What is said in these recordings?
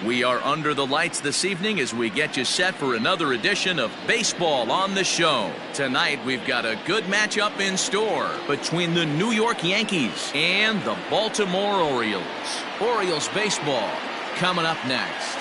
We are under the lights this evening as we get you set for another edition of Baseball on the Show. Tonight we've got a good matchup in store between the New York Yankees and the Baltimore Orioles. Orioles baseball coming up next.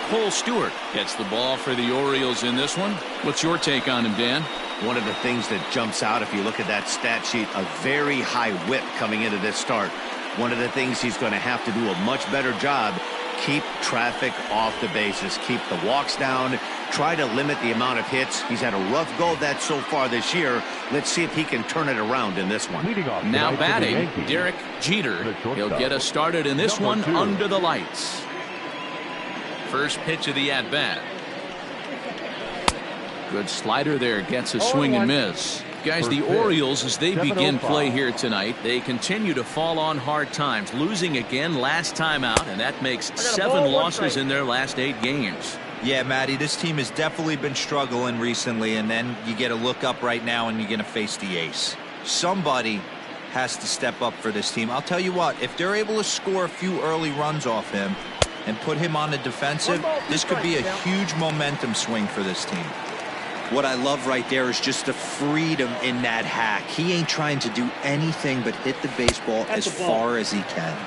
Cole Stewart gets the ball for the Orioles in this one. What's your take on him, Dan? One of the things that jumps out if you look at that stat sheet, a very high whip coming into this start. One of the things he's going to have to do a much better job, keep traffic off the bases, keep the walks down, try to limit the amount of hits. He's had a rough go of that so far this year. Let's see if he can turn it around in this one. Now batting, Derek Jeter. He'll get us started in this one under the lights. First pitch of the at-bat. Good slider there, gets a swing and miss. Guys, the Orioles, as they begin play here tonight, they continue to fall on hard times, losing again last time out, and that makes 7 losses in their last 8 games. Yeah, Matty, this team has definitely been struggling recently, and then you get a look up right now and you're going to face the ace. Somebody has to step up for this team. I'll tell you what, if they're able to score a few early runs off him and put him on the defensive, this could be a huge momentum swing for this team. What I love right there is just the freedom in that hack. He ain't trying to do anything but hit the baseball as far as he can.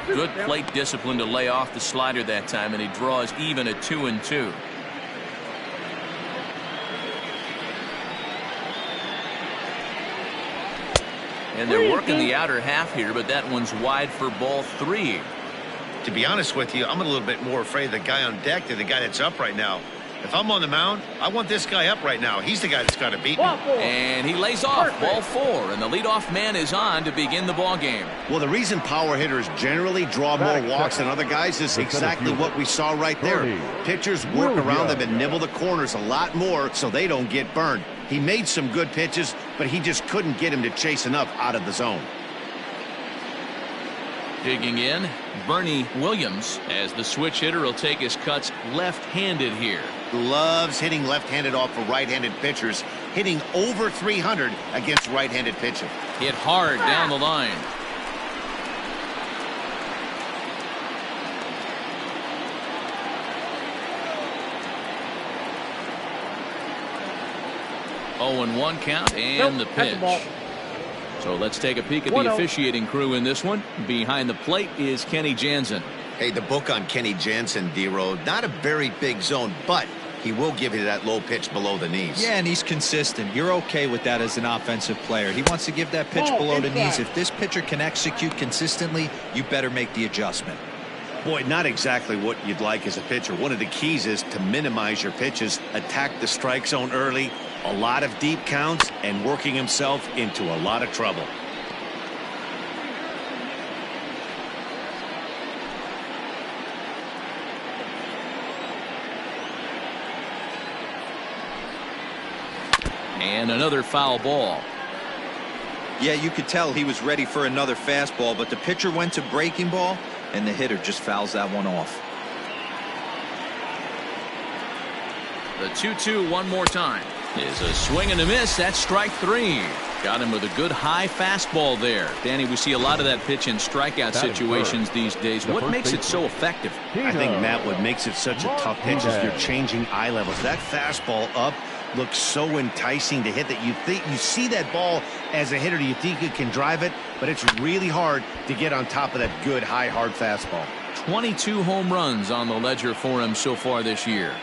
Good plate discipline to lay off the slider that time, and he draws even at 2-2. And they're working the outer half here, but that one's wide for ball 3. To be honest with you, I'm a little bit more afraid of the guy on deck than the guy that's up right now. If I'm on the mound, I want this guy up right now. He's the guy that's got to beat me. And he lays off. Ball 4, and the leadoff man is on to begin the ball game. Well, the reason power hitters generally draw more walks than other guys is exactly what we saw right there. Pitchers work around them and nibble the corners a lot more so they don't get burned. He made some good pitches, but he just couldn't get him to chase enough out of the zone. Digging in, Bernie Williams, as the switch hitter will take his cuts left-handed here. Loves hitting left-handed off of right-handed pitchers, hitting over 300 against right-handed pitching. Hit hard down the line. Oh, and 1 count, and the pitch. So let's take a peek at the officiating crew in this one. Behind the plate is Kenny Jansen. Hey, the book on Kenny Jansen, D-Row, not a very big zone, but he will give you that low pitch below the knees. Yeah, and he's consistent. You're okay with that as an offensive player. He wants to give that pitch below the knees. If this pitcher can execute consistently, you better make the adjustment. Boy, not exactly what you'd like as a pitcher. One of the keys is to minimize your pitches, attack the strike zone early, a lot of deep counts, and working himself into a lot of trouble. And another foul ball. Yeah, you could tell he was ready for another fastball, but the pitcher went to breaking ball, and the hitter just fouls that one off. The 2-2 one more time. Is a swing and a miss. That's strike 3. Got him with a good high fastball there. Danny, we see a lot of that pitch in strikeout situations these days. What makes it so effective? I think, Matt, what makes it such a tough pitch is you're changing eye levels. That fastball up looks so enticing to hit that you see that ball as a hitter, you think you can drive it, but it's really hard to get on top of that good high hard fastball. 22 home runs on the ledger for him so far this year.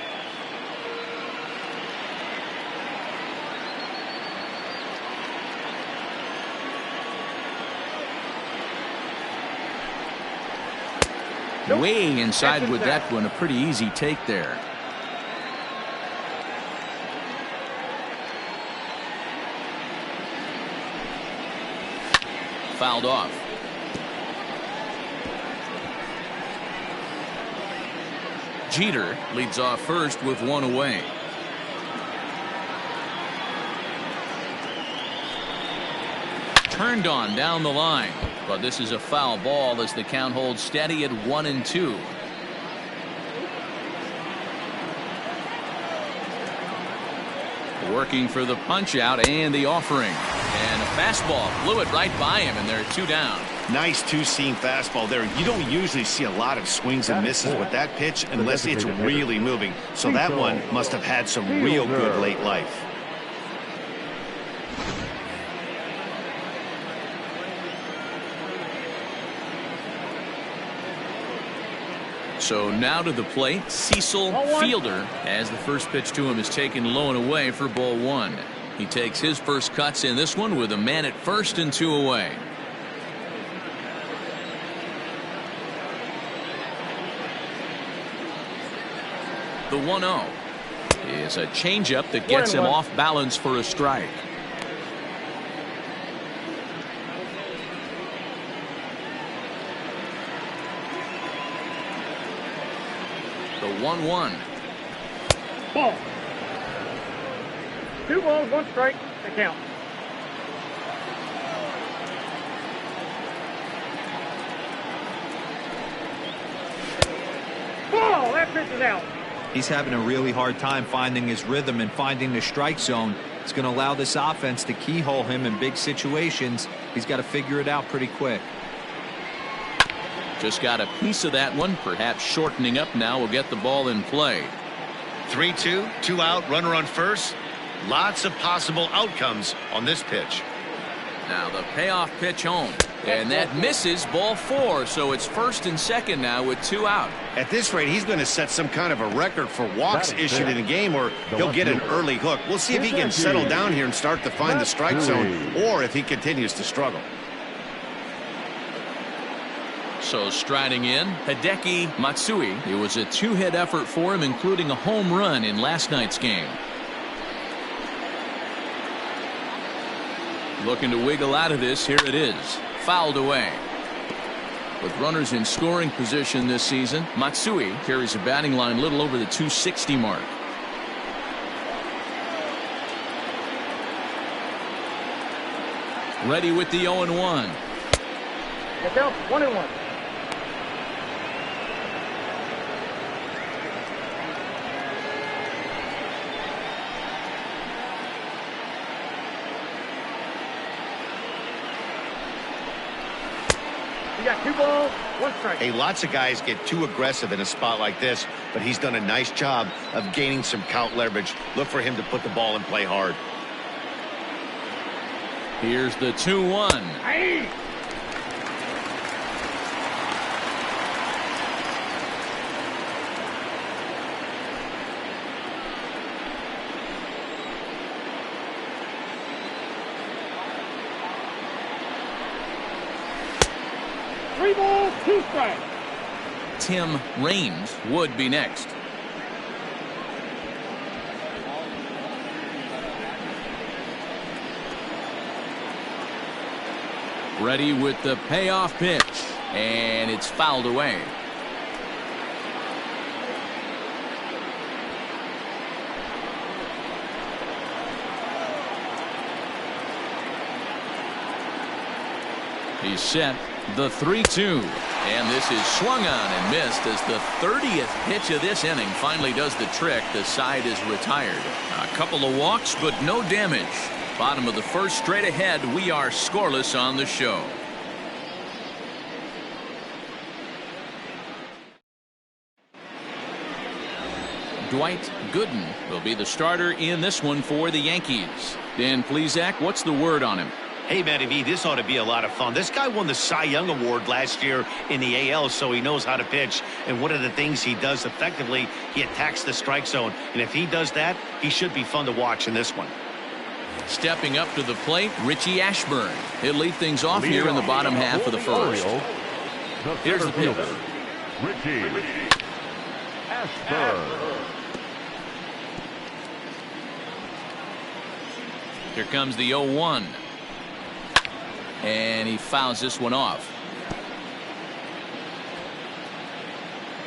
Way inside with that one. A pretty easy take there. Fouled off. Jeter leads off first with 1 away. Turned on down the line, but this is a foul ball as the count holds steady at 1-2. Working for the punch out and the offering. Fastball blew it right by him, and they're 2 down. Nice two-seam fastball there. You don't usually see a lot of swings and misses with that pitch unless it's really moving. So that one must have had some real good late life. So now to the plate, Cecil Fielder, as the first pitch to him is taken low and away for ball 1. He takes his first cuts in this one with a man at first and 2 away. The 1-0 is a changeup that gets him off balance for a strike. The 1-1. Ball. 2 balls, 1 strike. The count. Ball. That pitch is out. He's having a really hard time finding his rhythm and finding the strike zone. It's going to allow this offense to keyhole him in big situations. He's got to figure it out pretty quick. Just got a piece of that one. Perhaps shortening up now will get the ball in play. 3-2, 2 out, runner on first. Lots of possible outcomes on this pitch. Now the payoff pitch home. And that misses, ball 4. So it's first and second now with 2 out. At this rate, he's going to set some kind of a record for walks issued in a game, or he'll get an early hook. We'll see if he can settle down here and start to find the strike zone, or if he continues to struggle. So striding in, Hideki Matsui. It was a 2-hit effort for him, including a home run in last night's game. Looking to wiggle out of this. Here it is. Fouled away. With runners in scoring position this season, Matsui carries a batting line a little over the 260 mark. Ready with the 0-1. The count 1-1. You got 2 balls, 1 strike. Hey, lots of guys get too aggressive in a spot like this, but he's done a nice job of gaining some count leverage. Look for him to put the ball in play hard. Here's the 2-1. Aye. Three balls, 2 strikes. Tim Raines would be next. Ready with the payoff pitch, and it's fouled away. He's set. The 3-2, and this is swung on and missed as the 30th pitch of this inning finally does the trick. The side is retired. A couple of walks, but no damage. Bottom of the first, straight ahead. We are scoreless on the show. Dwight Gooden will be the starter in this one for the Yankees. Dan Plesac, what's the word on him? Hey, Mlb, this ought to be a lot of fun. This guy won the Cy Young Award last year in the AL, so he knows how to pitch. And one of the things he does effectively, he attacks the strike zone. And if he does that, he should be fun to watch in this one. Stepping up to the plate, Richie Ashburn. He'll lead things off here in the bottom half of the first. Here's the pitch. Richie Ashburn. Here comes the 0-1. And he fouls this one off.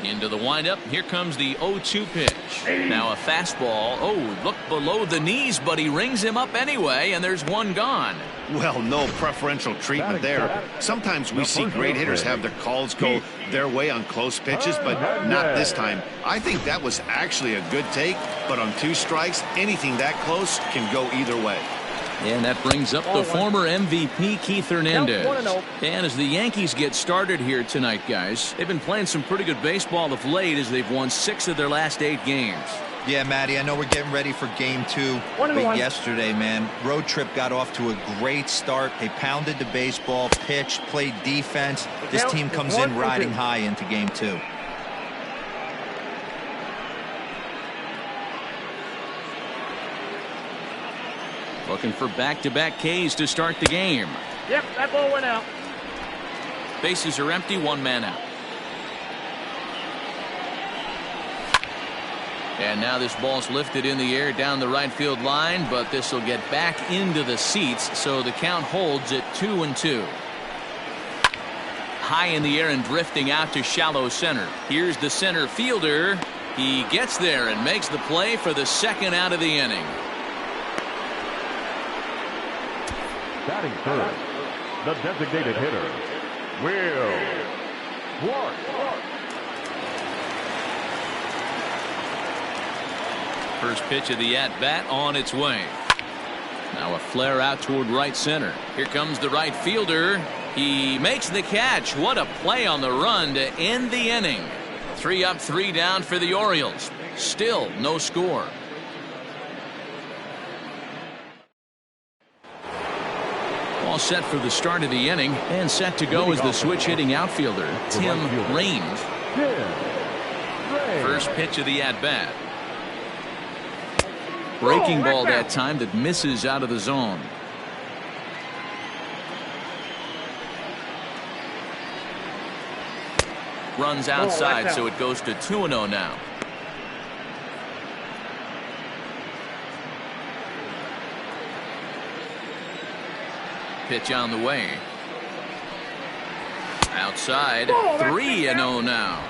Into the windup. Here comes the 0-2 pitch. Now a fastball. Oh, look below the knees, but he rings him up anyway, and there's one gone. Well, no preferential treatment there. Sometimes we see great hitters have their calls go their way on close pitches, but not this time. I think that was actually a good take, but on 2 strikes, anything that close can go either way. And that brings up the former MVP Keith Hernandez. 1-0. And as the Yankees get started here tonight, guys, they've been playing some pretty good baseball of late as they've won 6 of their last 8 games. Yeah, Matty, I know we're getting ready for game 2, but yesterday, man, road trip got off to a great start. They pounded the baseball, pitched, played defense. This team comes in riding high into game 2. Looking for back-to-back Ks to start the game. Yep, that ball went out. Bases are empty, 1 man out. And now this ball's lifted in the air down the right field line, but this will get back into the seats, so the count holds at 2-2. High in the air and drifting out to shallow center. Here's the center fielder. He gets there and makes the play for the 2nd out of the inning. Batting first, the designated hitter, Will York. First pitch of the at-bat on its way. Now a flare out toward right center. Here comes the right fielder. He makes the catch. What a play on the run to end the inning. 3 up, 3 down for the Orioles. Still no score. All set for the start of the inning and set to go is the switch-hitting outfielder, Tim Raines. First pitch of the at-bat. Breaking ball that time that misses out of the zone. Runs outside, so it goes to 2-0 now. Pitch on the way. Outside, 3-0 now.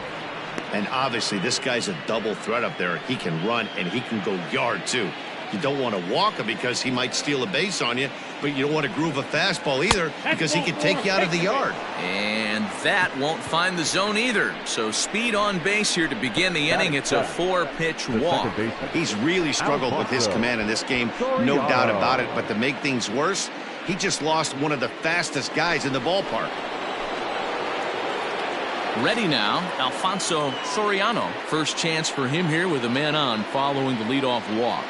And obviously this guy's a double threat up there. He can run and he can go yard too. You don't want to walk him because he might steal a base on you, but you don't want to groove a fastball either because he can take you out of the yard. And that won't find the zone either. So speed on base here to begin the inning. It's a 4-pitch walk. He's really struggled with his command in this game, no doubt about it. But to make things worse, he just lost one of the fastest guys in the ballpark. Ready now, Alfonso Soriano. First chance for him here with a man on following the leadoff walk.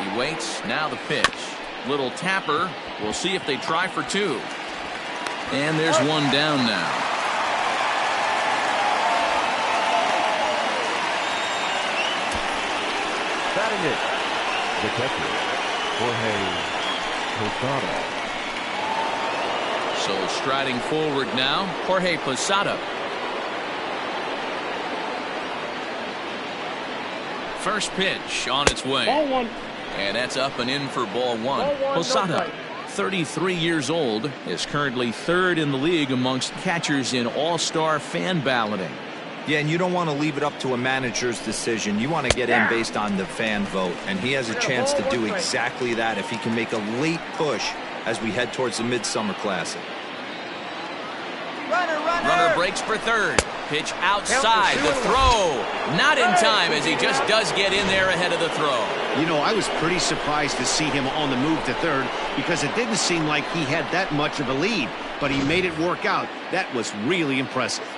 He waits. Now the pitch. Little tapper. We'll see if they try for 2. And there's 1 down now. Batting it, the catcher, Jorge Posada. So striding forward now, Jorge Posada. First pitch on its way. Ball 1. And that's up and in for ball 1. Posada, 33 years old, is currently 3rd in the league amongst catchers in all-star fan balloting. Yeah, and you don't want to leave it up to a manager's decision. You want to get in based on the fan vote, and he has a chance to do exactly that if he can make a late push as we head towards the Midsummer Classic. Runner breaks for 3rd. Pitch outside. The throw. Not in time as he just does get in there ahead of the throw. You know, I was pretty surprised to see him on the move to 3rd because it didn't seem like he had that much of a lead, but he made it work out. That was really impressive.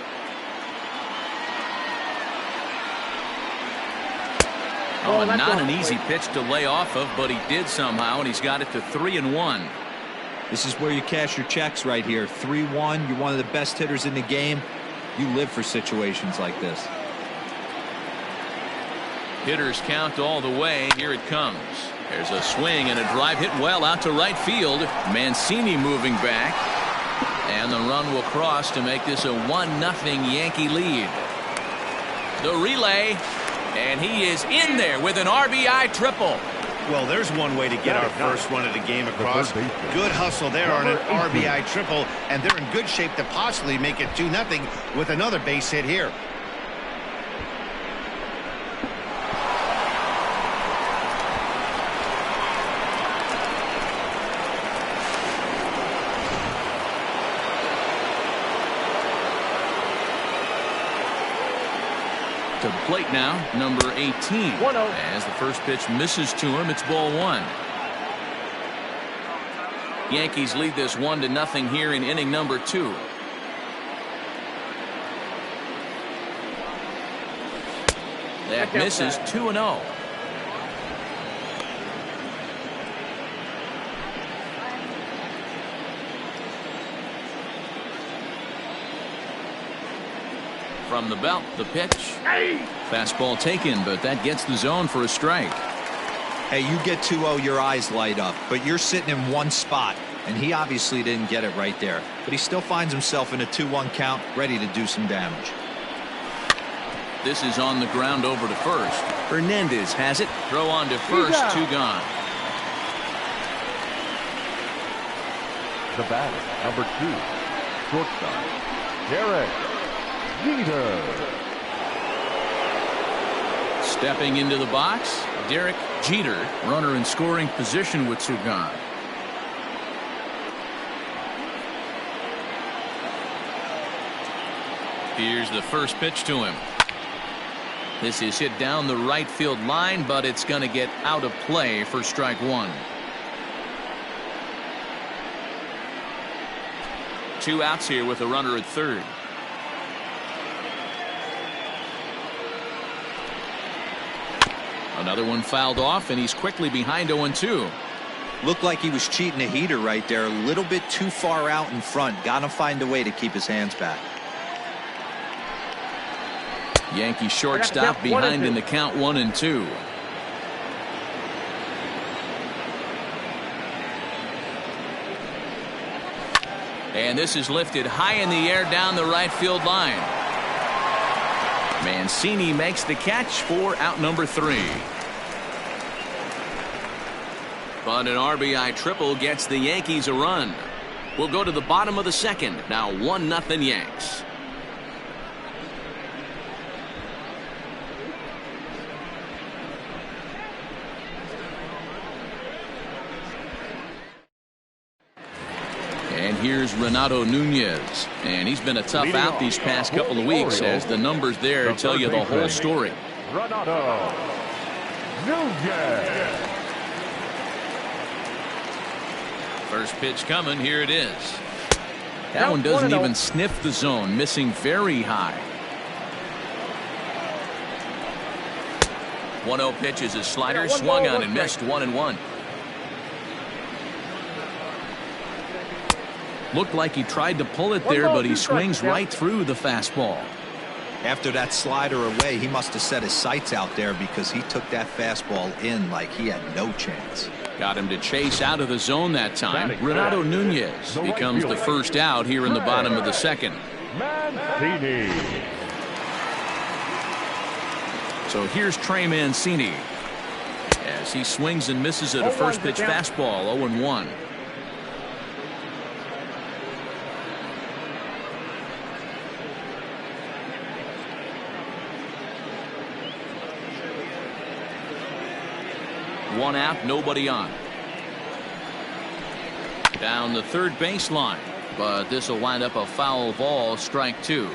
Oh, not an easy pitch to lay off of, but he did somehow, and he's got it to 3-1. This is where you cash your checks right here. 3-1. You're one of the best hitters in the game. You live for situations like this. Hitters count all the way. Here it comes. There's a swing and a drive hit well out to right field. Mancini moving back. And the run will cross to make this a 1-0 Yankee lead. The relay. And he is in there with an RBI triple. Well, there's one way to get our first run of the game across. Good hustle there on an RBI triple, and they're in good shape to possibly make it 2-0 with another base hit here. To the plate now, number 18. 1-0. As the first pitch misses to him, it's ball one. Yankees lead this 1-0 here in inning number 2. That misses 2-0. From the belt, the pitch. Fastball taken, but that gets the zone for a strike. Hey, you get 2-0, your eyes light up, but you're sitting in one spot, and he obviously didn't get it right there. But he still finds himself in a 2-1 count, ready to do some damage. This is on the ground over to first. Hernandez has it. Throw on to first, 2 gone. The batter, number 2, shortstop, Derek Jeter. Stepping into the box, Derek Jeter, runner in scoring position with 2 gone. Here's the first pitch to him. This is hit down the right field line, but it's going to get out of play for strike 1. 2 outs here with a runner at third. Another one fouled off, and he's quickly behind 0-2. Looked like he was cheating a heater right there, a little bit too far out in front. Got to find a way to keep his hands back. Yankee shortstop behind in the count 1-2. And this is lifted high in the air down the right field line. Mancini makes the catch for out number 3. But an RBI triple gets the Yankees a run. We'll go to the bottom of the second. Now 1-0 Yanks. And here's Renato Nunez, and he's been a tough out these past couple of weeks, as the numbers there tell you the whole story. Renato Nunez. First pitch coming, here it is. That one doesn't even sniff the zone, missing very high. 1-0 pitch is a slider, swung on and missed, 1-1. Looked like he tried to pull it there, but he swings right through the fastball. After that slider away, he must have set his sights out there, because he took that fastball in like he had no chance. Got him to chase out of the zone that time. Renato Nunez becomes the first out here in the bottom of the second. Mancini. So here's Trey Mancini as he swings and misses at a first pitch fastball, 0-1. One out, nobody on. Down the third baseline, but this will wind up a foul ball, strike 2.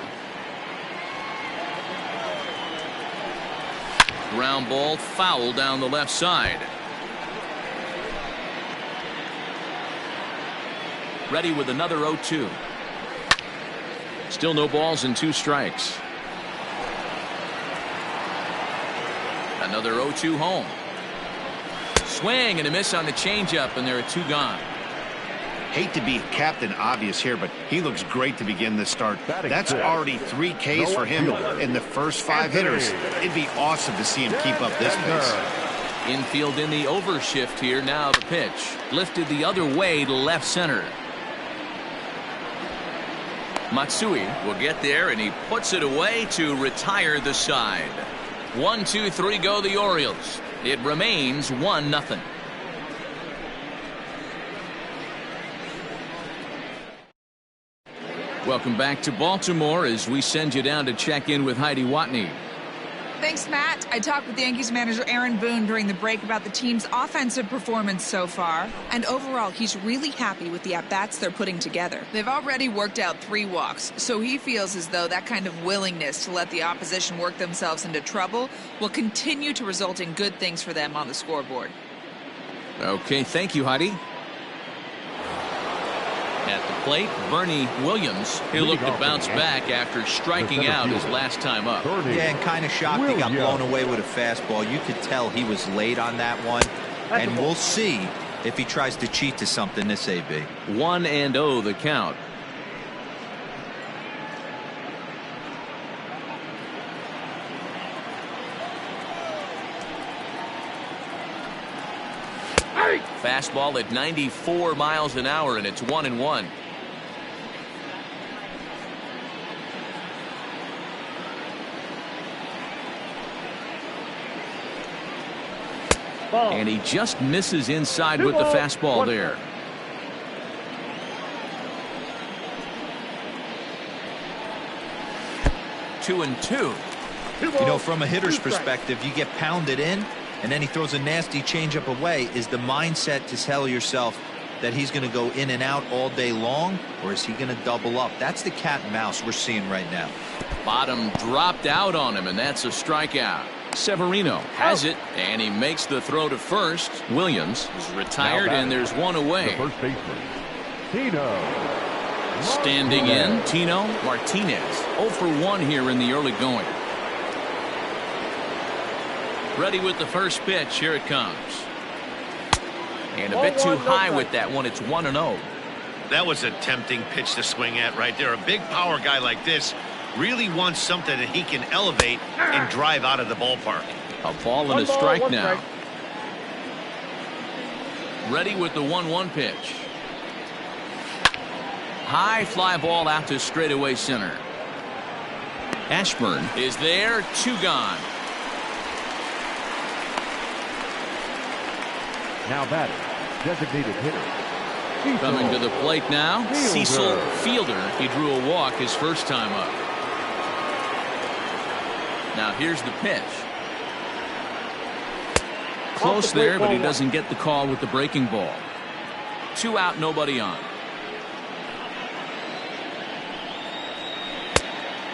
Ground ball, foul down the left side. Ready with another 0-2. Still no balls and 2 strikes. Another 0-2 home. Swing and a miss on the changeup, and there are 2 gone. Hate to be Captain Obvious here, but he looks great to begin this start. That's already 3 Ks for him in the first 5 hitters. It'd be awesome to see him keep up this pace. Infield in the overshift here. Now the pitch lifted the other way to left center. Matsui will get there, and he puts it away to retire the side. 1, 2, 3 go the Orioles. It remains 1-0. Welcome back to Baltimore as we send you down to check in with Heidi Watney. Thanks, Matt. I talked with Yankees manager Aaron Boone during the break about the team's offensive performance so far. And overall, he's really happy with the at-bats they're putting together. They've already worked out 3 walks, so he feels as though that kind of willingness to let the opposition work themselves into trouble will continue to result in good things for them on the scoreboard. Okay, thank you, Heidi. At the plate, Bernie Williams. He'll look to bounce back after striking out his last time up. Yeah, and kind of shocked he got blown away with a fastball. You could tell he was late on that one. And we'll see if he tries to cheat to something this AB. 1-0 the count. Fastball at 94 miles an hour, and it's 1-1. And he just misses inside with the fastball there. Two and two. You know, from a hitter's perspective, you get pounded in, and then he throws a nasty changeup away. Is the mindset to tell yourself that he's going to go in and out all day long, or is he going to double up? That's the cat and mouse we're seeing right now. Bottom dropped out on him, and that's a strikeout. Severino has it, and he makes the throw to first. Williams is retired, and there's one away. The first baseman, Tino. Standing in, Tino Martinez. 0 for 1 here in the early going. Ready with the first pitch. Here it comes. And a bit too high with that one. It's 1-0. That was a tempting pitch to swing at right there. A big power guy like this really wants something that he can elevate and drive out of the ballpark. A ball and a strike now. Ready with the 1-1 pitch. High fly ball out to straightaway center. Ashburn is there. 2 gone. Now batting, designated hitter. Coming to the plate now, Cecil Fielder. He drew a walk his first time up. Now here's the pitch. Close there, but he doesn't get the call with the breaking ball. 2 out, nobody on.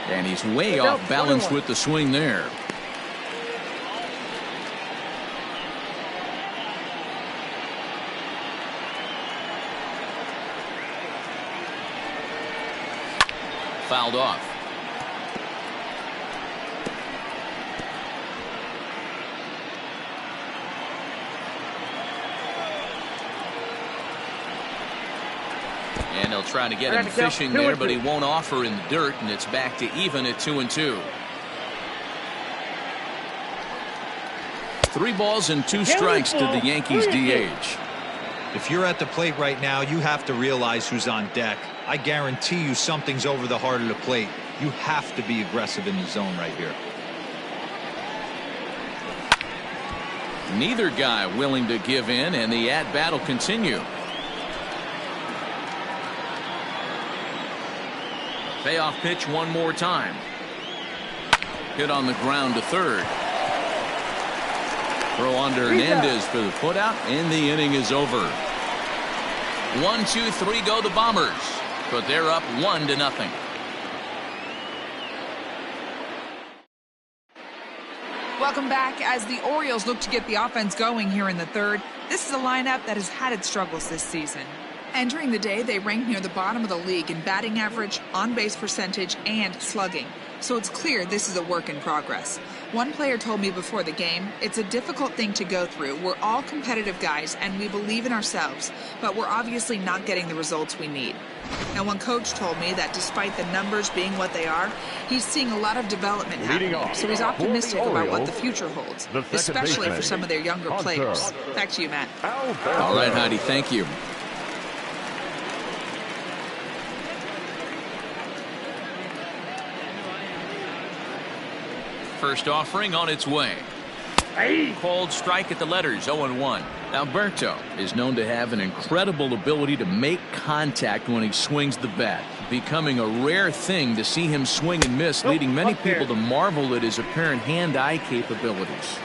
And he's way off balance with the swing there. Fouled off. And he'll try to get him fishing there, but he won't offer in the dirt, and it's back to even at 2-2. 3 balls and 2 strikes to the Yankees DH. If you're at the plate right now, you have to realize who's on deck. I guarantee you something's over the heart of the plate. You have to be aggressive in the zone right here. Neither guy willing to give in, and the at-bat will continue. Payoff pitch one more time. Hit on the ground to third. Throw on to Hernandez for the putout, and the inning is over. 1, 2, 3 go the Bombers, but they're up 1-0. Welcome back. As the Orioles look to get the offense going here in the third, this is a lineup that has had its struggles this season. Entering the day, they ranked near the bottom of the league in batting average, on-base percentage, and slugging. So it's clear this is a work in progress. One player told me before the game, it's a difficult thing to go through. We're all competitive guys, and we believe in ourselves, but we're obviously not getting the results we need. Now, one coach told me that despite the numbers being what they are, he's seeing a lot of development happening, so he's optimistic about what the future holds, especially for some of their younger players. Back to you, Matt. All right, Heidi, thank you. First offering on its way. Cold strike at the letters, 0-1. Alberto is known to have an incredible ability to make contact when he swings the bat. becoming a rare thing to see him swing and miss, leading many people to marvel at his apparent hand-eye capabilities.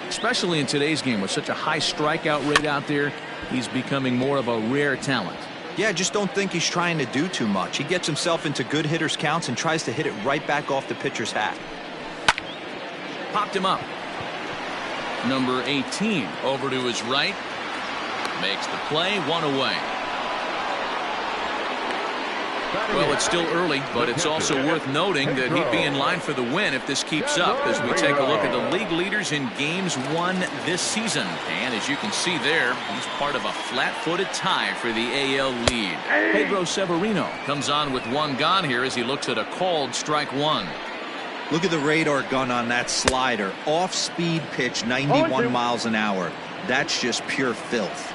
Especially in today's game with such a high strikeout rate out there, he's becoming more of a rare talent. Yeah, I just don't think he's trying to do too much. He gets himself into good hitters' counts and tries to hit it right back off the pitcher's hat. Popped him up. Number 18 over to his right. Makes the play, 1 away. Well, it's still early, but it's also worth noting that he'd be in line for the win if this keeps up as we take a look at the league leaders in games won this season. And as you can see there, he's part of a flat-footed tie for the AL lead. Pedro Severino comes on with 1 gone here as he looks at a called strike 1. Look at the radar gun on that slider. Off-speed pitch, 91 miles an hour. That's just pure filth.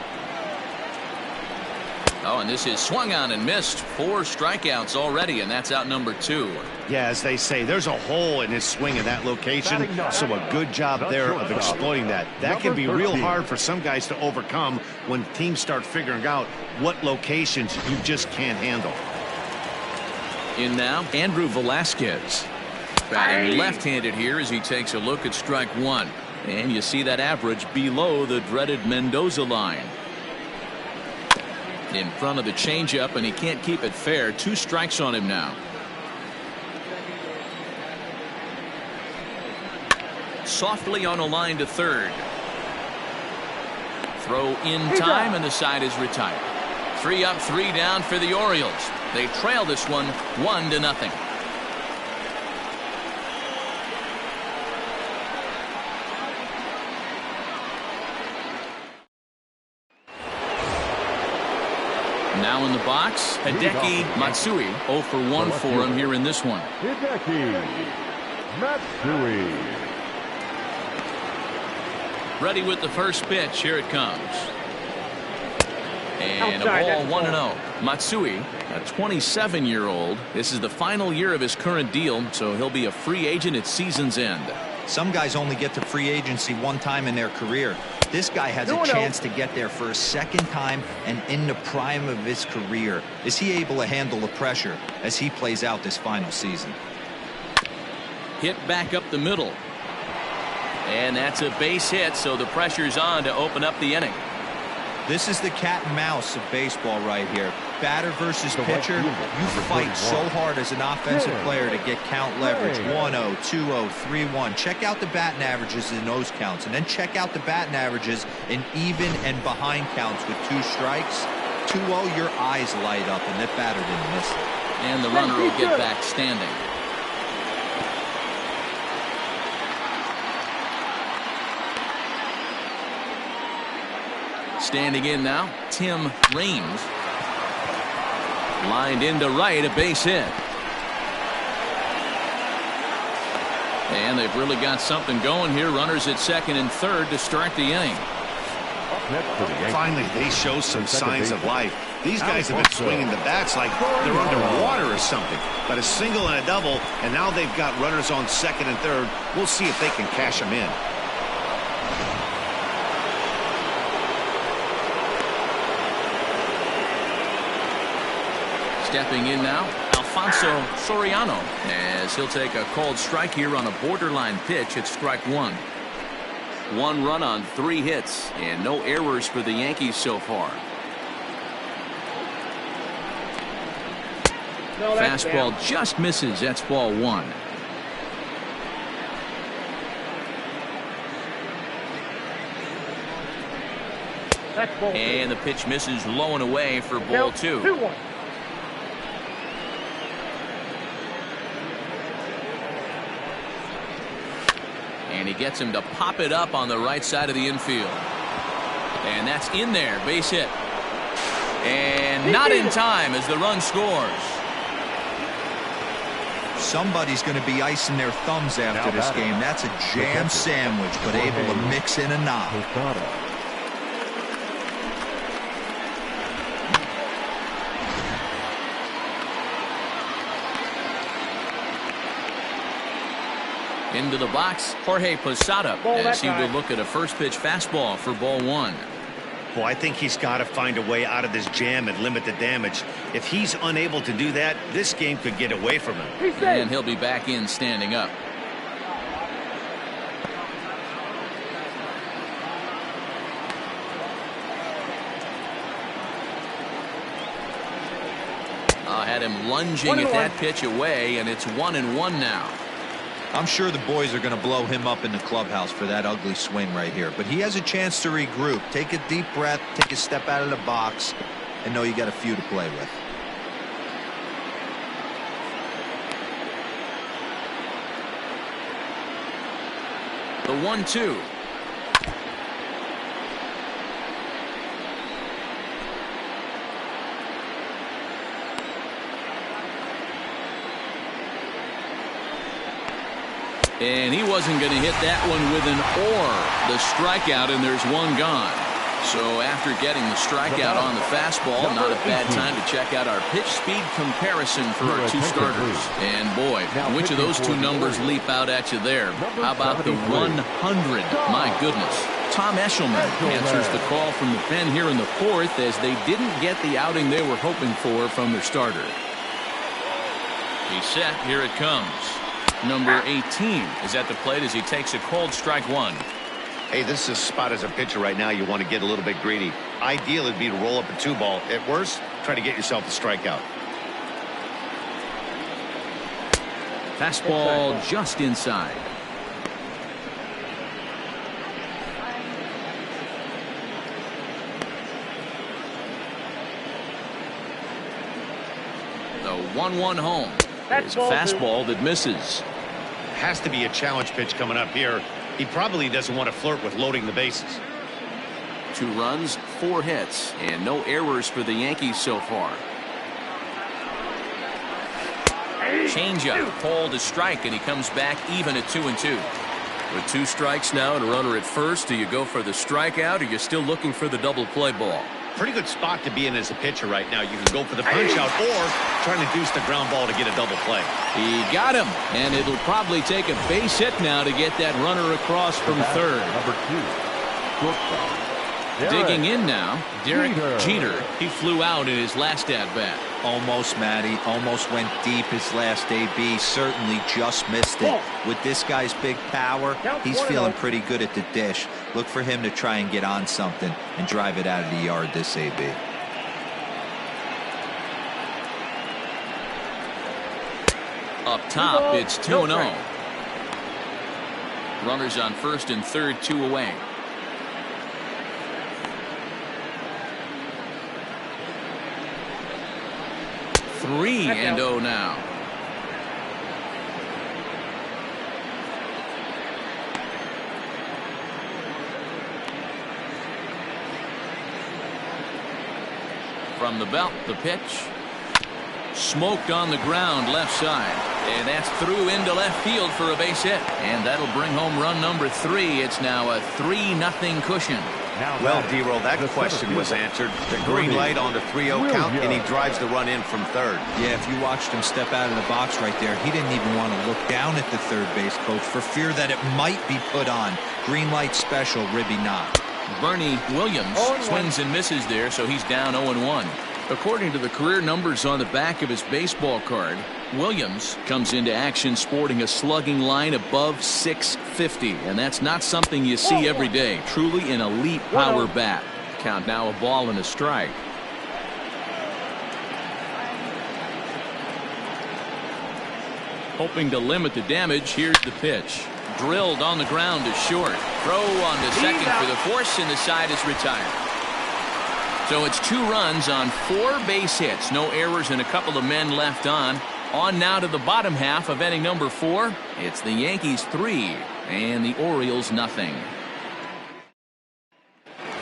Oh, and this is swung on and missed. 4 strikeouts already, and that's out number 2. Yeah, as they say, there's a hole in his swing in that location, so a good job there of exploiting that. That can be real hard for some guys to overcome when teams start figuring out what locations you just can't handle. In now, Andrew Velasquez. Batting left-handed here as he takes a look at strike 1. And you see that average below the dreaded Mendoza line. In front of the changeup, and he can't keep it fair. 2 strikes on him now. Softly on a line to third. Throw in time, and the side is retired. 3 up, 3 down for the Orioles. They trail this one 1-0. Now in the box, Hideki Matsui. 0 for 1 for him here in this one. Hideki Matsui. Ready with the first pitch. Here it comes. And a ball 1-0. Matsui, a 27-year-old. This is the final year of his current deal, so he'll be a free agent at season's end. Some guys only get to free agency 1 time in their career. This guy has a chance to get there for a 2nd time and in the prime of his career. Is he able to handle the pressure as he plays out this final season? Hit back up the middle. And that's a base hit, so the pressure's on to open up the inning. This is the cat and mouse of baseball right here. Batter versus pitcher. You fight so hard as an offensive player to get count leverage. 1-0, 2-0, 3-1. Check out the batting averages in those counts, and then check out the batting averages in even and behind counts with 2 strikes. 2-0, your eyes light up, and that batter didn't miss it. And the runner will get back standing. Standing in now, Tim Raines. Lined into right, a base hit. And they've really got something going here. Runners at 2nd and 3rd to start the inning. Finally, they show some signs of life. These guys have been swinging the bats like they're underwater or something. But a single and a double, and now they've got runners on 2nd and 3rd. We'll see if they can cash them in. Stepping in now, Alfonso Soriano, as he'll take a called strike here on a borderline pitch at strike 1. 1 run on 3 hits, and no errors for the Yankees so far. Fastball just misses. That's ball 1. And the pitch misses low and away for ball 2. 2-1. And he gets him to pop it up on the right side of the infield. And that's in there. Base hit. And not in time as the run scores. Somebody's going to be icing their thumbs after this game. That's a jam sandwich, but able to mix in a knock. Into the box, Jorge Posada, as he will look at a first pitch fastball for ball 1. Well, I think he's got to find a way out of this jam and limit the damage. If he's unable to do that, this game could get away from him. And he'll be back in standing up. Had him lunging at that pitch away, and it's 1-1 now. I'm sure the boys are going to blow him up in the clubhouse for that ugly swing right here, but he has a chance to regroup, take a deep breath, take a step out of the box, and know you got a few to play with. The 1-2. And he wasn't going to hit that one with an or. The strikeout, and there's one gone. So after getting the strikeout on the fastball, not a bad time to check out our pitch speed comparison for our two starters. And boy, which of those two numbers leap out at you there? How about the 100? My goodness. Tom Eshelman answers the call from the pen here in the fourth as they didn't get the outing they were hoping for from their starter. He's set. Here it comes. Number 18 is at the plate as he takes a cold strike one. Hey, this is a spot as a pitcher right now. You want to get a little bit greedy. Ideal would be to roll up a 2-ball. At worst, try to get yourself a strikeout. Fastball just inside. The 1-1 home. There's a fastball that misses. Has to be a challenge pitch coming up here. He probably doesn't want to flirt with loading the bases. 2 runs, 4 hits, and no errors for the Yankees so far. Changeup, called a strike, and he comes back even at 2-2. With 2 strikes now and a runner at first, do you go for the strikeout, or you're still looking for the double play ball? Pretty good spot to be in as a pitcher right now. You can go for the punch out or trying to deuce the ground ball to get a double play. He got him, and it'll probably take a base hit now to get that runner across from third. Number 2, shortstop. Digging in now, Derek Jeter. He flew out in his last at-bat. Almost, Matty. Almost went deep his last AB. Certainly just missed it. With this guy's big power, he's feeling pretty good at the dish. Look for him to try and get on something and drive it out of the yard this AB. Up top, it's 2-0. Runners on first and third, 2 away. 3-0 now. From the belt, the pitch. Smoked on the ground left side. And that's through into left field for a base hit. And that'll bring home run number 3. It's now a 3-0 cushion. Well, D-Roll, that question was answered. The green light on the 3-0 count, and he drives the run in from third. Yeah, if you watched him step out of the box right there, he didn't even want to look down at the third base coach for fear that it might be put on. Green light special, ribby knock. Bernie Williams swings and misses there, so he's down 0-1. According to the career numbers on the back of his baseball card, Williams comes into action sporting a slugging line above 650, and that's not something you see every day. Truly an elite power bat. Count now, a ball and a strike. Hoping to limit the damage, here's the pitch. Drilled on the ground to short. Throw on to second for the force, and the side is retired. So it's 2 runs on 4 base hits. No errors and a couple of men left on. On now to the bottom half of inning number 4. It's the Yankees 3 and the Orioles nothing.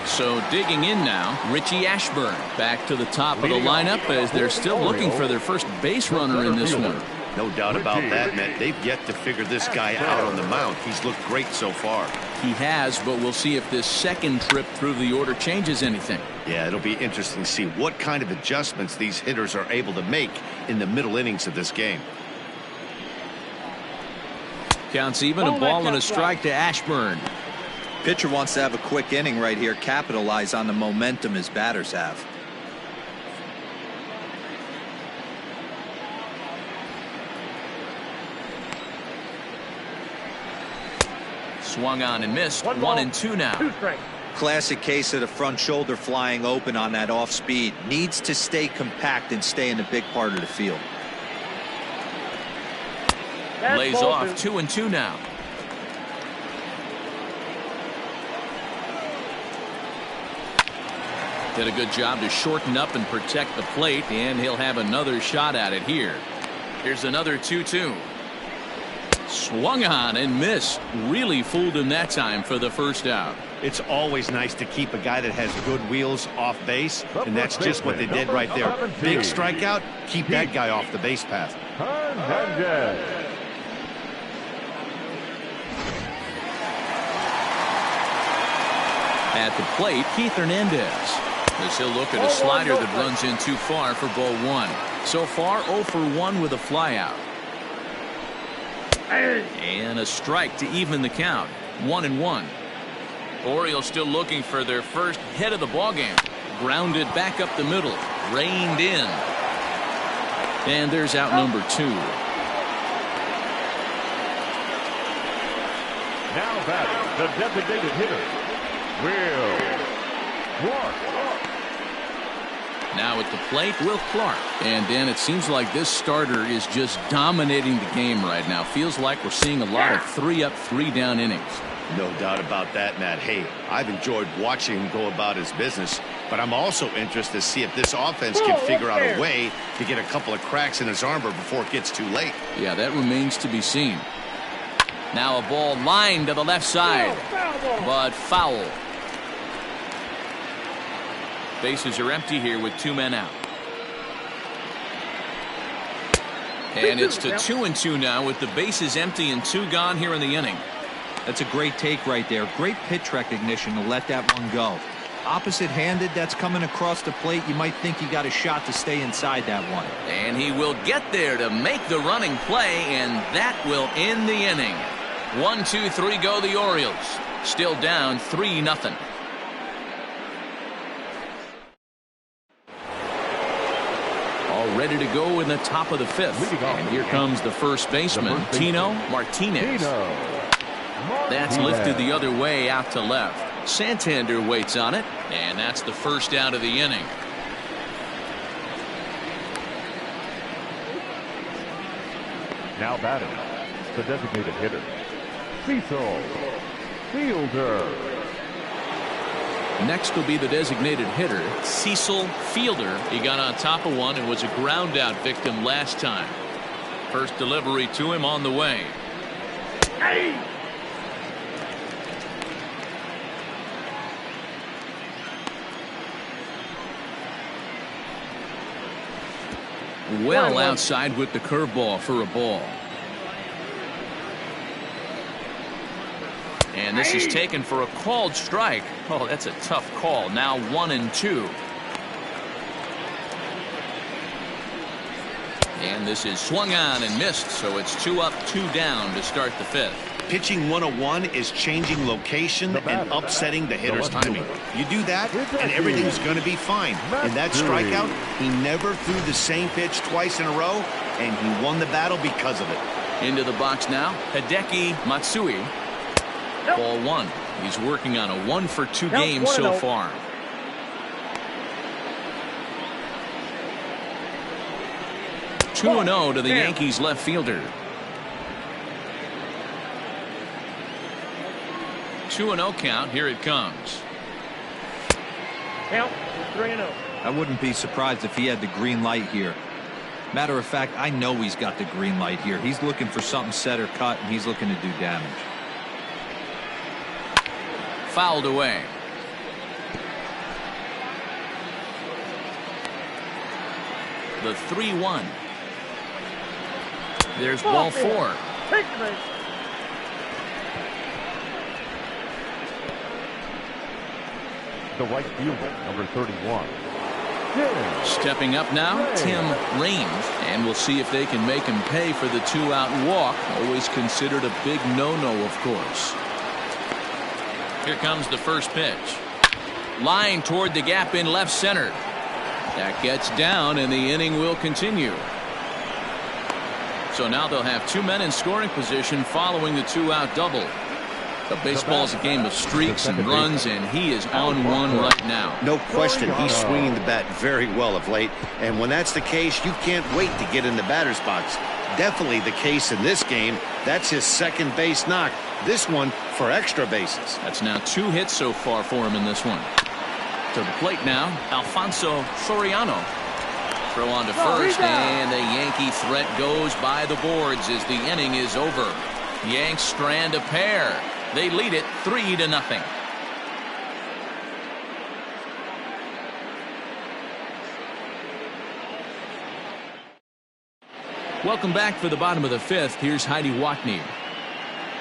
So digging in now, Richie Ashburn back to the top of the lineup as they're still looking for their first base runner in this one. No doubt about that, Matt. They've yet to figure this guy out on the mound. He's looked great so far. He has, but we'll see if this second trip through the order changes anything. Yeah, it'll be interesting to see what kind of adjustments these hitters are able to make in the middle innings of this game. Counts even, a ball and a strike to Ashburn. Pitcher wants to have a quick inning right here, capitalize on the momentum his batters have. Swung on and missed. 1-2 now. 2 strikes. Classic case of the front shoulder flying open on that off speed. Needs to stay compact and stay in the big part of the field. Lays off. 2-2 now. Did a good job to shorten up and protect the plate, and he'll have another shot at it here. Here's another 2-2. Swung on and missed. Really fooled him that time for the first out. It's always nice to keep a guy that has good wheels off base, and that's just what they did right there. Big strikeout, keep that guy off the base path. At the plate, Keith Hernandez. As he'll look at a slider that runs in too far for ball 1. So far, 0 for 1 with a flyout. And a strike to even the count. 1-1. Orioles still looking for their first hit of the ballgame. Grounded back up the middle. Reined in. And there's out number 2. Now batting, the designated hitter, Will Clark. Now at the plate, Will Clark. And then it seems like this starter is just dominating the game right now. Feels like we're seeing a lot of 3-up, 3-down innings. No doubt about that, Matt. Hey, I've enjoyed watching him go about his business, but I'm also interested to see if this offense can figure out a way to get a couple of cracks in his armor before it gets too late. Yeah, that remains to be seen. Now a ball lined to the left side, but foul. Bases are empty here with 2 men out. And it's to 2-2 now with the bases empty and 2 gone here in the inning. That's a great take right there. Great pitch recognition to let that one go. Opposite-handed, that's coming across the plate. You might think he got a shot to stay inside that one. And he will get there to make the running play, and that will end the inning. 1, 2, 3 go the Orioles. Still down 3-0. All ready to go in the top of the 5th. And here comes the first baseman, Tino Martinez. That's lifted the other way out to left. Santander waits on it, and that's the first out of the inning. Now batting, the designated hitter, Cecil Fielder. Next will be the designated hitter, Cecil Fielder. He got on top of one and was a ground out victim last time. First delivery to him on the way. Hey! Well outside with the curveball for a ball. And this is taken for a called strike. Oh, that's a tough call. Now 1-2. And this is swung on and missed, so it's 2 up, 2 down to start the 5th. Pitching 101 is changing location and upsetting the hitter's timing. You do that, and everything's going to be fine. In that strikeout, he never threw the same pitch twice in a row, and he won the battle because of it. Into the box now, Hideki Matsui. Ball 1. He's working on a 1-for-2 game so far. Two 2-0 to the Yankees left fielder. 2-0 count. Here it comes. Count 3-0. I wouldn't be surprised if he had the green light here. Matter of fact, I know he's got the green light here. He's looking for something set or cut, and he's looking to do damage. Fouled away. The 3-1. There's ball 4. Take the base. The right fielder, number 31. Stepping up now, Tim Raines, and we'll see if they can make him pay for the 2-out walk. Always considered a big no-no, of course. Here comes the first pitch. Line toward the gap in left center. That gets down, and the inning will continue. So now they'll have 2 men in scoring position following the 2-out double. The baseball's a game of streaks and runs, and he is on one right now. No question, he's swinging the bat very well of late. And when that's the case, you can't wait to get in the batter's box. Definitely the case in this game. That's his second base knock. This one for extra bases. That's now 2 hits so far for him in this one. To the plate now, Alfonso Soriano. Throw on to first, and the Yankee threat goes by the boards as the inning is over. Yanks strand a pair. They lead it 3-0. Welcome back for the bottom of the 5th. Here's Heidi Watney.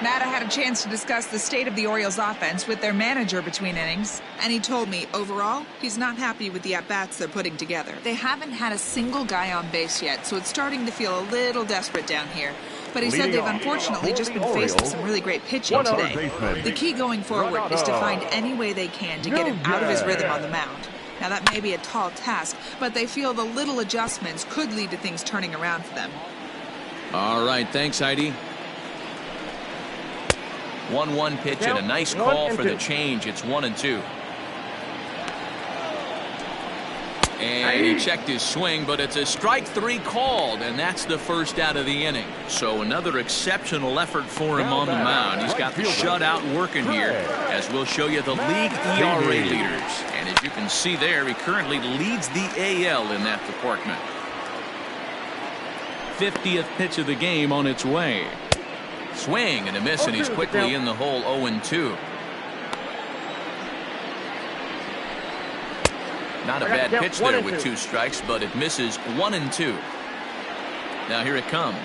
Matt, I had a chance to discuss the state of the Orioles offense with their manager between innings, and he told me, overall, he's not happy with the at-bats they're putting together. They haven't had a single guy on base yet, so it's starting to feel a little desperate down here. But he said they've unfortunately just been faced with some really great pitching today. The key going forward is to find any way they can to get him out of his rhythm on the mound. Now, that may be a tall task, but they feel the little adjustments could lead to things turning around for them. All right, thanks, Heidi. 1-1 pitch and a nice call for the change. It's 1-2. And he checked his swing, but it's a strike 3 called, and that's the first out of the inning. So another exceptional effort for him on the mound. He's got the shutout working here, as we'll show you the league ERA leaders. And as you can see there, he currently leads the AL in that department. 50th pitch of the game on its way. Swing and a miss, and he's quickly in the hole. 0-2. Not a bad pitch there with 2 strikes, but it misses. 1-2. Now here it comes.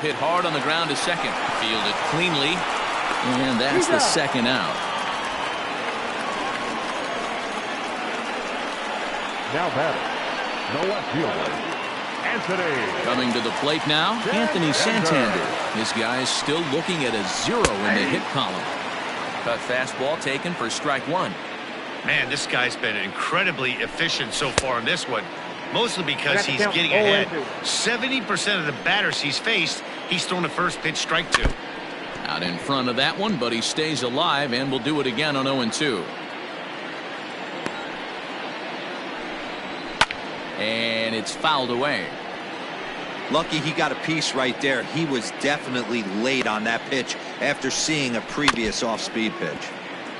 Hit hard on the ground to second. Fielded cleanly, and that's the second out. Now batting, no left fielder, Anthony. Coming to the plate now, Anthony Santander. This guy is still looking at a 0 in the hit column. Cut fastball taken for strike 1. Man, this guy's been incredibly efficient so far in this one. Mostly because he's getting ahead. 70% of the batters he's faced, he's thrown the first pitch strike 2. Out in front of that one, but he stays alive and will do it again on 0-2. And it's fouled away. Lucky he got a piece right there. He was definitely late on that pitch after seeing a previous off-speed pitch.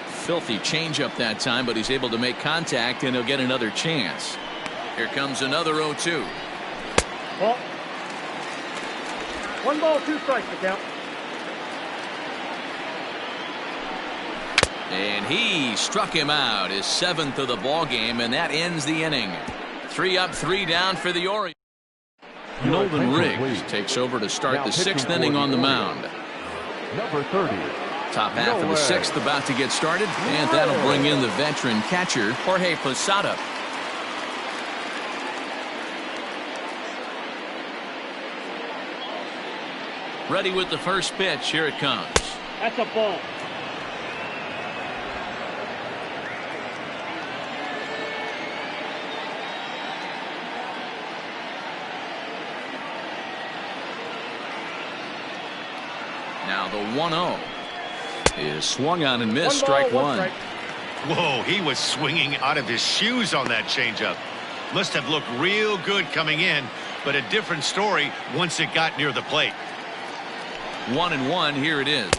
Filthy changeup that time, but he's able to make contact, and he'll get another chance. Here comes another 0-2. Ball. 1 ball, 2 strikes to count. And he struck him out, his 7th of the ball game, and that ends the inning. 3 up, 3 down for the Orioles. Nolan Riggs takes over to start the 6th inning on the mound. Number 30. Top half of the 6th about to get started, and that'll bring in the veteran catcher, Jorge Posada. Ready with the first pitch. Here it comes. That's a ball. Now the 1-0 is swung on and missed. Strike 1. Whoa, he was swinging out of his shoes on that changeup. Must have looked real good coming in, but a different story once it got near the plate. 1-1. Here it is.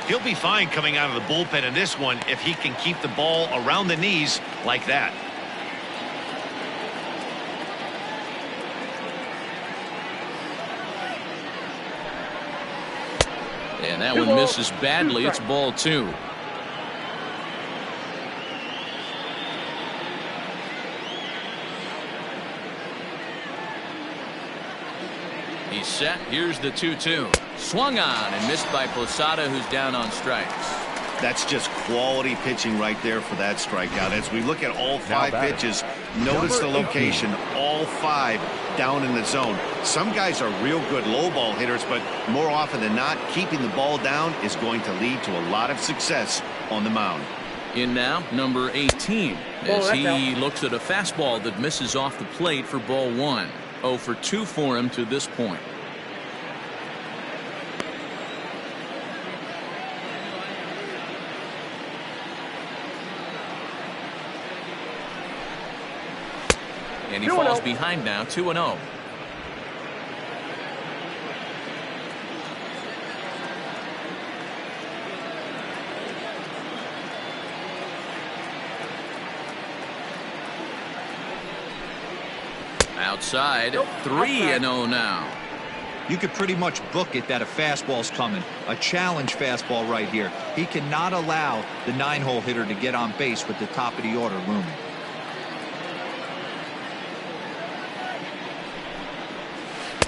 He'll be fine coming out of the bullpen in this one if he can keep the ball around the knees like that. And that one misses badly. It's ball 2. He's set. Here's the 2-2. Swung on and missed by Posada, who's down on strikes. That's just quality pitching right there for that strikeout. As we look at all 5 pitches, Notice the Number 18. location, all 5 down in the zone. Some guys are real good low ball hitters, but more often than not, keeping the ball down is going to lead to a lot of success on the mound. In now, number 18, as that's he out. looks at a fastball that misses off the plate for ball 1. 0 for 2 for him to this point. And he falls behind now, 2-0. Outside, 3-0 now. You could pretty much book it that a fastball's coming. A challenge fastball right here. He cannot allow the 9-hole hitter to get on base with the top of the order looming.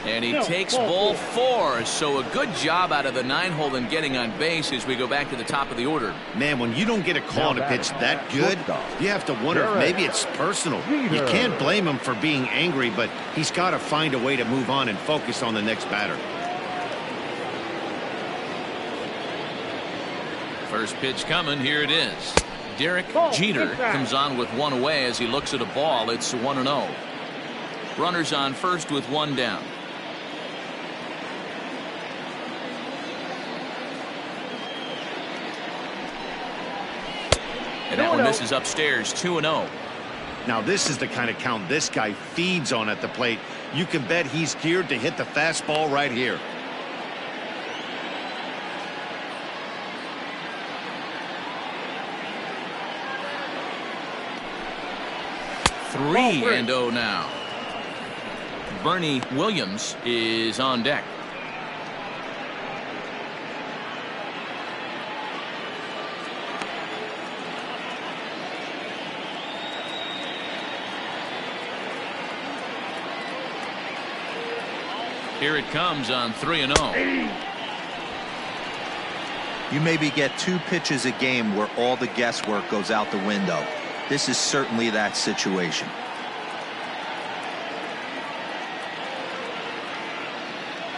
And he takes ball 4. So a good job out of the 9-hole in getting on base as we go back to the top of the order. Man, when you don't get a call on a pitch that good, you have to wonder if maybe it's personal. You can't blame him for being angry, but he's got to find a way to move on and focus on the next batter. First pitch coming. Here it is. Derek Jeter comes on with 1 away as he looks at a ball. It's 1-0. Runners on first with 1 down. And that one misses upstairs, 2-0. Now this is the kind of count this guy feeds on at the plate. You can bet he's geared to hit the fastball right here. Three and 0 now. Bernie Williams is on deck. Here it comes on 3-0. You maybe get 2 pitches a game where all the guesswork goes out the window. This is certainly that situation.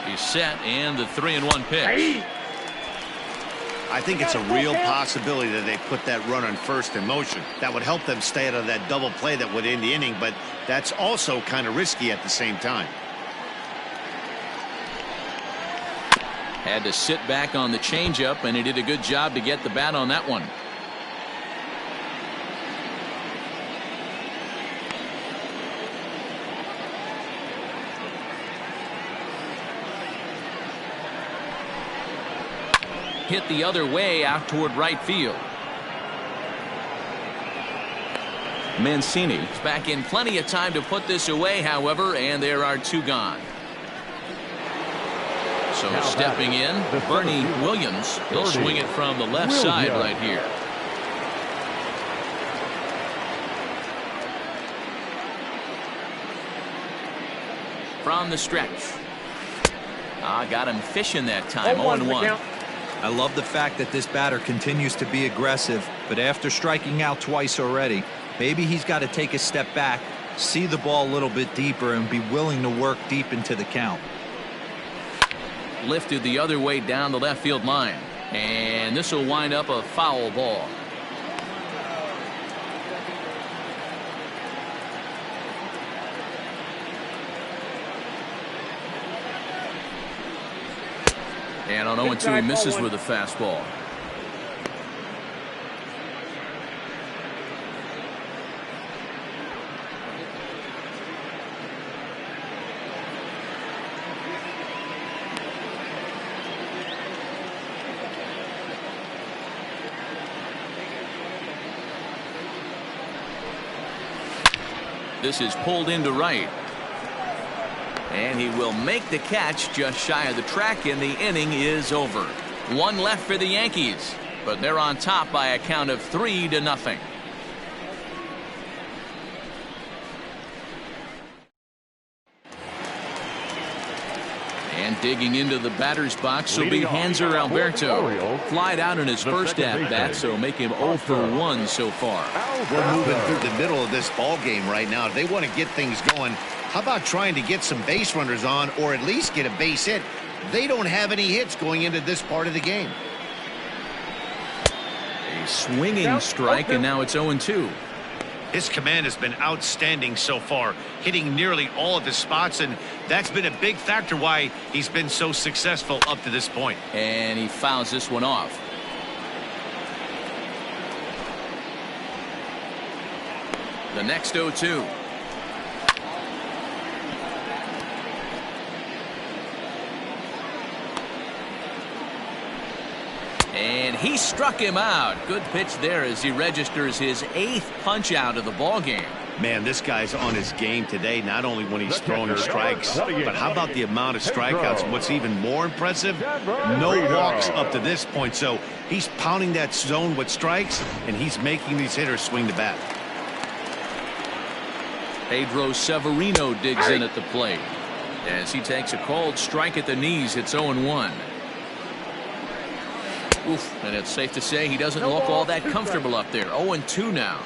He's set, and the 3-1 pitch. I think it's a real possibility that they put that run on first in motion. That would help them stay out of that double play that would end the inning, but that's also kind of risky at the same time. Had to sit back on the changeup, and he did a good job to get the bat on that one. Hit the other way out toward right field. Mancini's back in plenty of time to put this away, however, and there are 2 gone. So Now stepping in, Bernie Williams. He'll swing it from the left side right here. From the stretch. Got him fishing that time. 0-1. I love the fact that this batter continues to be aggressive, but after striking out twice already, maybe he's got to take a step back, see the ball a little bit deeper, and be willing to work deep into the count. Lifted the other way down the left field line, and this will wind up a foul ball. And on 0-2, he misses with a fastball. This is pulled into right. And he will make the catch just shy of the track, and the inning is over. 1 left for the Yankees, but they're on top by a count of 3-0. And digging into the batter's box will be Hanser Alberto. Flied out in his first at-bat, so make him 0 for 1 so far. We're moving through the middle of this ball game right now. If they want to get things going, how about trying to get some base runners on or at least get a base hit? They don't have any hits going into this part of the game. A swinging strike, and now it's 0-2. His command has been outstanding so far, hitting nearly all of his spots, and that's been a big factor why he's been so successful up to this point. And he fouls this one off. The next 0-2. And he struck him out. Good pitch there as he registers his 8th punch out of the ball game. Man, this guy's on his game today, not only when he's throwing his strikes, but how about the amount of strikeouts? And what's even more impressive, no walks up to this point. So he's pounding that zone with strikes, and he's making these hitters swing the bat. Pedro Severino digs in at the plate as he takes a called strike at the knees. It's 0-1. Oof, and it's safe to say he doesn't look all that comfortable up there. 0-2 now.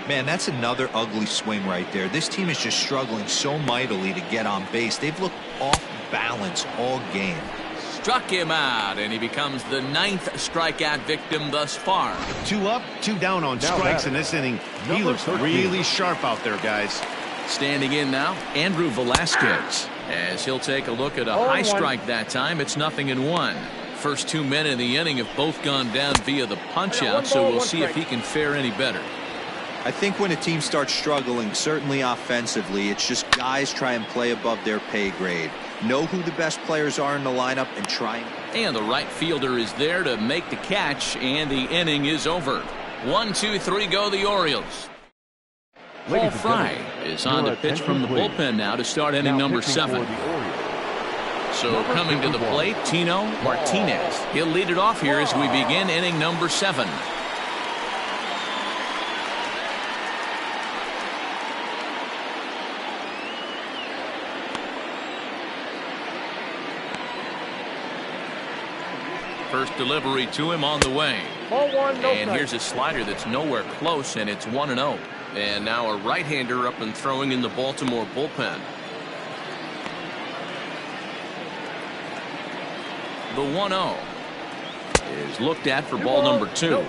Man, that's another ugly swing right there. This team is just struggling so mightily to get on base. They've looked off balance all game. Struck him out, and he becomes the 9th strikeout victim thus far. 2 up, 2 down on strikes in this inning. He looks really sharp out there, guys. Standing in now, Andrew Velasquez, as he'll take a look at a high strike that time. It's 0-1. First 2 men in the inning have both gone down via the punch out, so we'll see if he can fare any better. I think when a team starts struggling, certainly offensively, it's just guys try and play above their pay grade. Know who the best players are in the lineup and try. And the right fielder is there to make the catch, and the inning is over. 1, 2, 3 go the Orioles. Paul Fry is on to pitch from the bullpen now to start inning number 7. So coming to the plate, Tino Martinez. He'll lead it off here as we begin inning number 7. First delivery to him on the way. And here's a slider that's nowhere close, and it's 1-0. And now a right-hander up and throwing in the Baltimore bullpen. The 1-0 is looked at for ball number 2.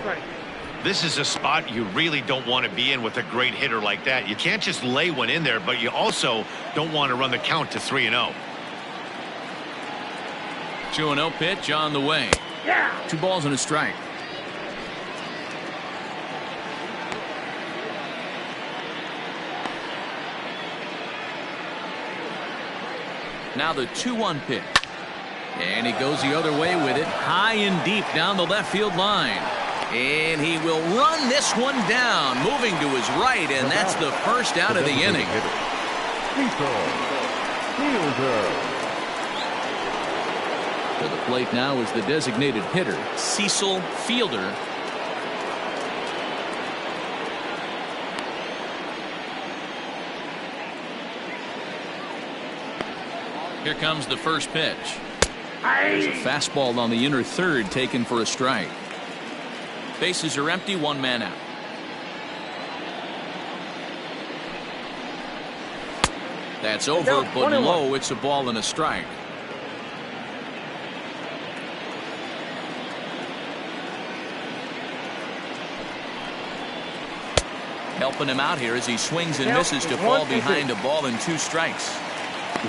This is a spot you really don't want to be in with a great hitter like that. You can't just lay one in there, but you also don't want to run the count to 3-0. 2-0 pitch on the way. 2 balls and a strike. Now the 2-1 pitch. And he goes the other way with it, high and deep down the left field line. And he will run this one down, moving to his right, and that's the first out of the inning. To the plate now is the designated hitter, Cecil Fielder. Here comes the first pitch. There's a fastball on the inner third taken for a strike. Bases are empty, 1 man out. That's over, but low. It's a ball and a strike. Helping him out here as he swings and misses to fall behind a ball and 2 strikes.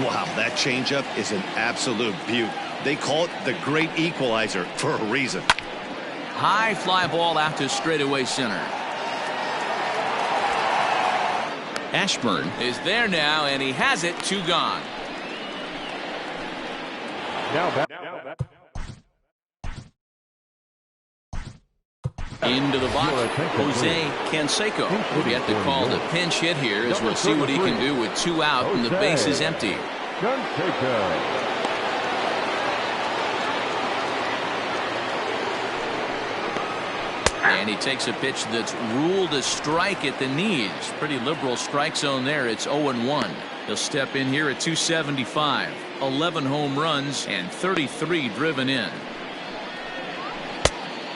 Wow, that changeup is an absolute beaut. They call it the great equalizer for a reason. High fly ball out to straightaway center. Ashburn is there now, and he has it. 2 gone. Into the box, Jose Canseco will get the call to pinch hit here as we'll see what he can do with 2 out and the base is empty. And he takes a pitch that's ruled a strike at the knees. Pretty liberal strike zone there. It's 0-1. He'll step in here at 275. 11 home runs and 33 driven in.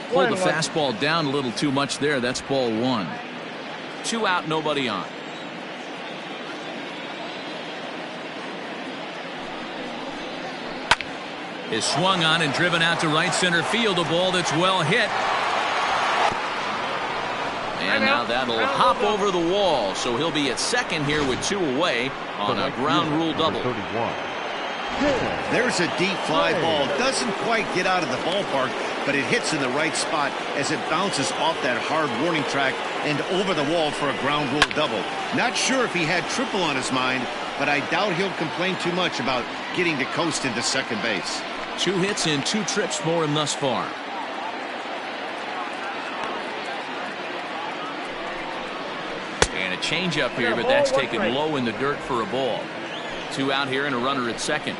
Pulled the fastball down a little too much there. That's ball one. 2 out, nobody on. Is swung on and driven out to right center field. A ball that's well hit. And now that'll hop over the wall. So he'll be at second here with 2 away on a ground rule double. There's a deep fly ball. Doesn't quite get out of the ballpark, but it hits in the right spot as it bounces off that hard warning track and over the wall for a ground rule double. Not sure if he had triple on his mind, but I doubt he'll complain too much about getting to coast into second base. 2 hits and 2 trips for him thus far. And a changeup here, but that's taken low in the dirt for a ball. 2 out here and a runner at second.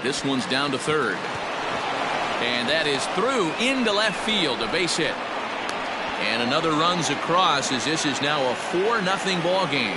This one's down to third. And that is through into left field, a base hit. And another runs across as this is now a 4-0 ball game.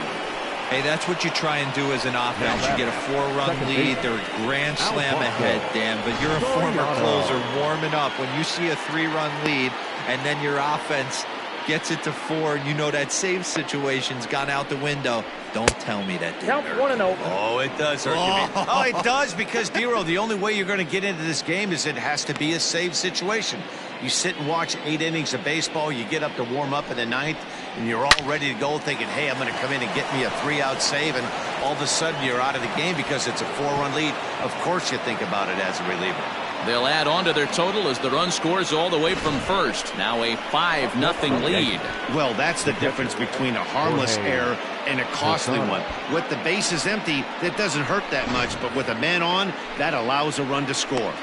Hey, that's what you try and do as an offense. You get a 4-run lead. They're a grand slam ahead, Dan. But you're a former closer warming up. When you see a 3-run lead and then your offense gets it to 4, and you know that save situation's gone out the window. Don't tell me that didn't hurt. 1-0. Oh, it does hurt you. Oh, it does, because, Dero, the only way you're going to get into this game is it has to be a save situation. You sit and watch 8 innings of baseball, you get up to warm up in the 9th, and you're all ready to go thinking, hey, I'm going to come in and get me a 3-out save, and all of a sudden you're out of the game because it's a 4-run lead. Of course you think about it as a reliever. They'll add on to their total as the run scores all the way from first. Now a 5-0 lead. Well, that's the difference between a harmless error and a costly one. With the bases empty, that doesn't hurt that much, but with a man on, that allows a run to score.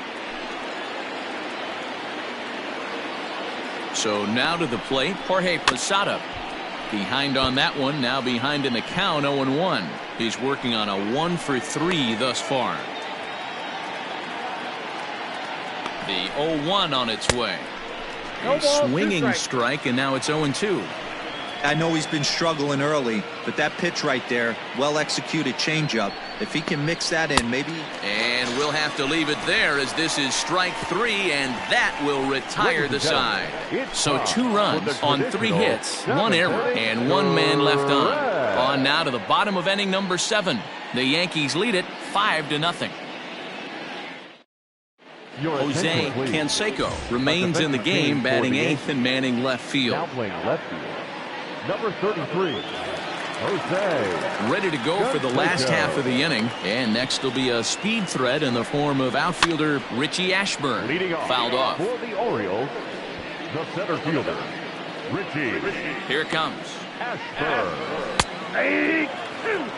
So now to the plate, Jorge Posada. Behind on that one, now behind in the count, 0-1. He's working on a 1-for-3 thus far. The 0-1 on its way. A swinging strike, and now it's 0-2. I know he's been struggling early, but that pitch right there, well-executed changeup. If he can mix that in, maybe. And we'll have to leave it there as this is strike 3, and that will retire the side. So 2 runs on 3 hits, 1 error, and 1 man left on. On now to the bottom of inning number 7. The Yankees lead it 5-0. Jose Canseco remains in the game, batting 8th and manning left field. Now playing left field, number 33, Jose. Ready to go for the last half of the inning. And next will be a speed threat in the form of outfielder Richie Ashburn. Leading off fouled off. for the Orioles, the center fielder, Richie. Here it comes. Ashburn.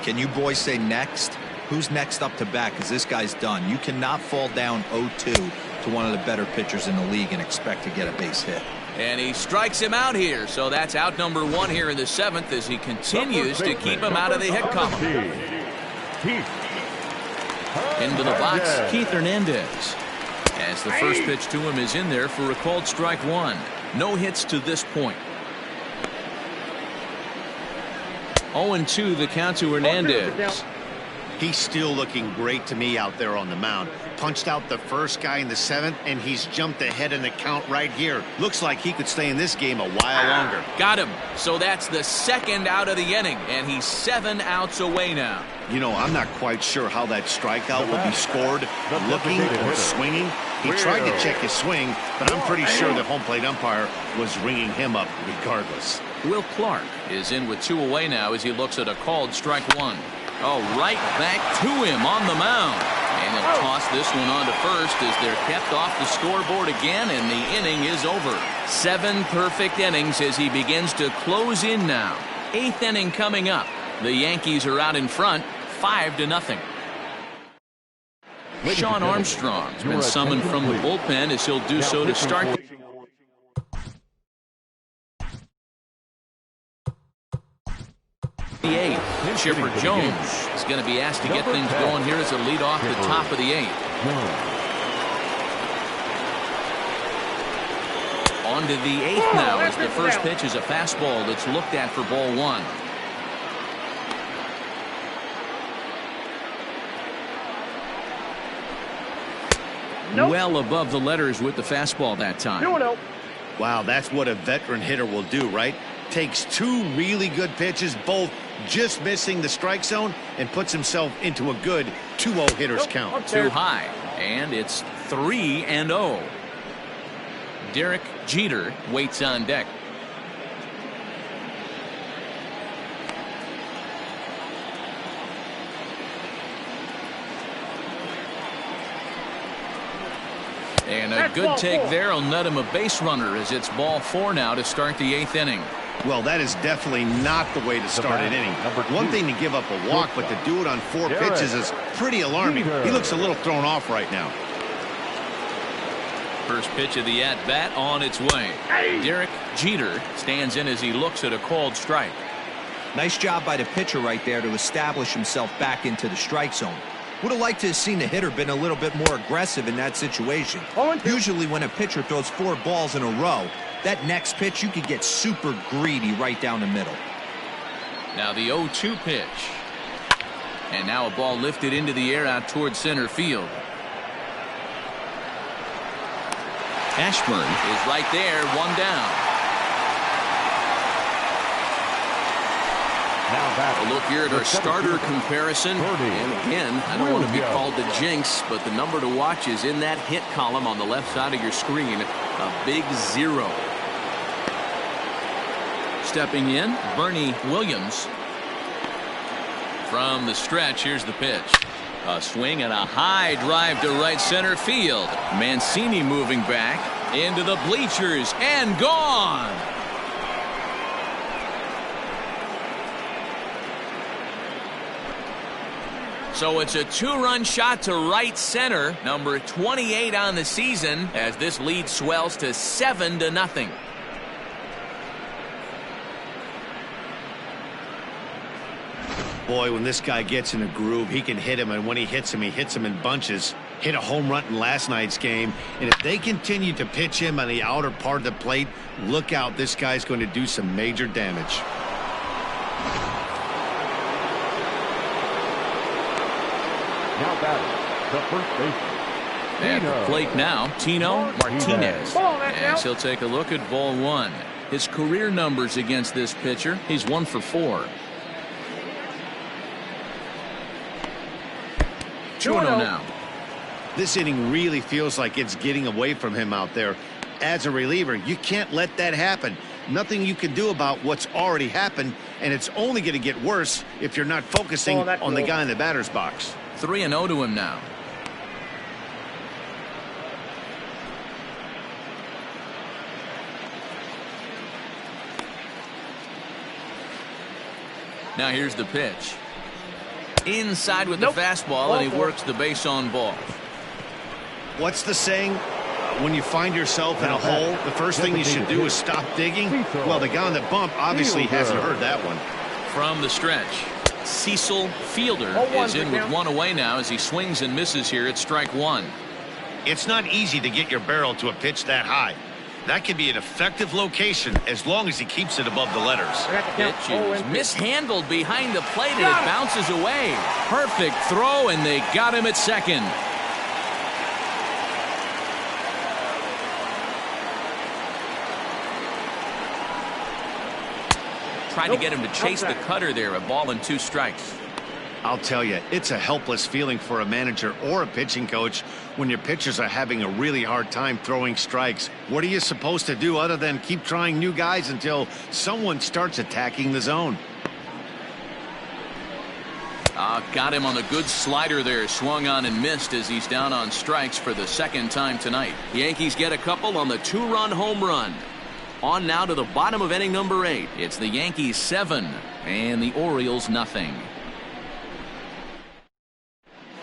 Can you boys say next? Who's next up to bat? Because this guy's done. You cannot fall down 0-2 to one of the better pitchers in the league and expect to get a base hit. And he strikes him out here. So that's out number 1 here in the 7th as he continues to keep him out of the hit column. Into the box, Keith Hernandez. As the first pitch to him is in there for a called strike 1. No hits to this point. 0-2 the count to Hernandez. He's still looking great to me out there on the mound. Punched out the first guy in the 7th, and he's jumped ahead in the count right here. Looks like he could stay in this game a while longer. Got him. So that's the 2nd out of the inning, and he's 7 outs away now. You know, I'm not quite sure how that strikeout will be scored, looking or swinging. He tried to check his swing, but I'm pretty sure the home plate umpire was ringing him up regardless. Will Clark is in with 2 away now as he looks at a called strike 1. Oh, right back to him on the mound. And he'll toss this one on to first as they're kept off the scoreboard again, and the inning is over. 7 perfect innings as he begins to close in now. 8th inning coming up. The Yankees are out in front, 5-0. Sean Armstrong's been summoned from the bullpen as he'll do so to start the 8th. Chipper Jones is going to be asked to get things going here as a lead off the top of the 8th. On On to the 8th now as the first pitch is a fastball that's looked at for ball 1. Nope. Well above the letters with the fastball that time. 2-0. Wow, that's what a veteran hitter will do, right? Takes 2 really good pitches, both just missing the strike zone, and puts himself into a good 2-0 hitter's count. Too high, and it's 3-0. Derek Jeter waits on deck. And a good take there will net him a base runner as it's ball 4 now to start the 8th inning. Well, that is definitely not the way to start an inning. One thing to give up a walk, but to do it on 4 pitches is pretty alarming. He looks a little thrown off right now. First pitch of the at-bat on its way. Derek Jeter stands in as he looks at a called strike. Nice job by the pitcher right there to establish himself back into the strike zone. Would have liked to have seen the hitter been a little bit more aggressive in that situation. Usually when a pitcher throws 4 balls in a row, that next pitch you could get super greedy right down the middle. Now the 0-2 pitch. And now a ball lifted into the air out towards center field. Ashburn is right there, 1 down. A look here at our starter comparison. And again, I don't want to be called the jinx, but the number to watch is in that hit column on the left side of your screen. A big 0. Stepping in, Bernie Williams. From the stretch, here's the pitch. A swing and a high drive to right center field. Mancini moving back into the bleachers and gone. So it's a 2-run shot to right center, number 28 on the season, as this lead swells to 7-0. Boy, when this guy gets in a groove, he can hit him, and when he hits him in bunches. Hit a home run in last night's game, and if they continue to pitch him on the outer part of the plate, look out, this guy's going to do some major damage. Now batting, the first baseman. At the plate now, Tino Martinez. As he'll take a look at ball 1. His career numbers against this pitcher, he's 1 for 4. 2-0 now. This inning really feels like it's getting away from him out there. As a reliever, you can't let that happen. Nothing you can do about what's already happened, and it's only going to get worse if you're not focusing on the guy in the batter's box. 3-0 to him now. Now here's the pitch. Inside with the fastball, and he works the base on ball. What's the saying? When you find yourself in a hole, the first thing you should do is stop digging. Well, the guy on the bump obviously hasn't heard that one. From the stretch, Cecil Fielder is in with 1 away now as he swings and misses here at strike 1. It's not easy to get your barrel to a pitch that high. That can be an effective location as long as he keeps it above the letters. Pitch is mishandled behind the plate, and it bounces away. Perfect throw, and they got him at second. Tried to get him to chase the cutter there, a ball and 2 strikes. I'll tell you, it's a helpless feeling for a manager or a pitching coach when your pitchers are having a really hard time throwing strikes. What are you supposed to do other than keep trying new guys until someone starts attacking the zone? Got him on a good slider there, swung on and missed as he's down on strikes for the 2nd time tonight. The Yankees get a couple on the 2-run home run. On now to the bottom of inning number 8. It's the Yankees 7 and the Orioles nothing.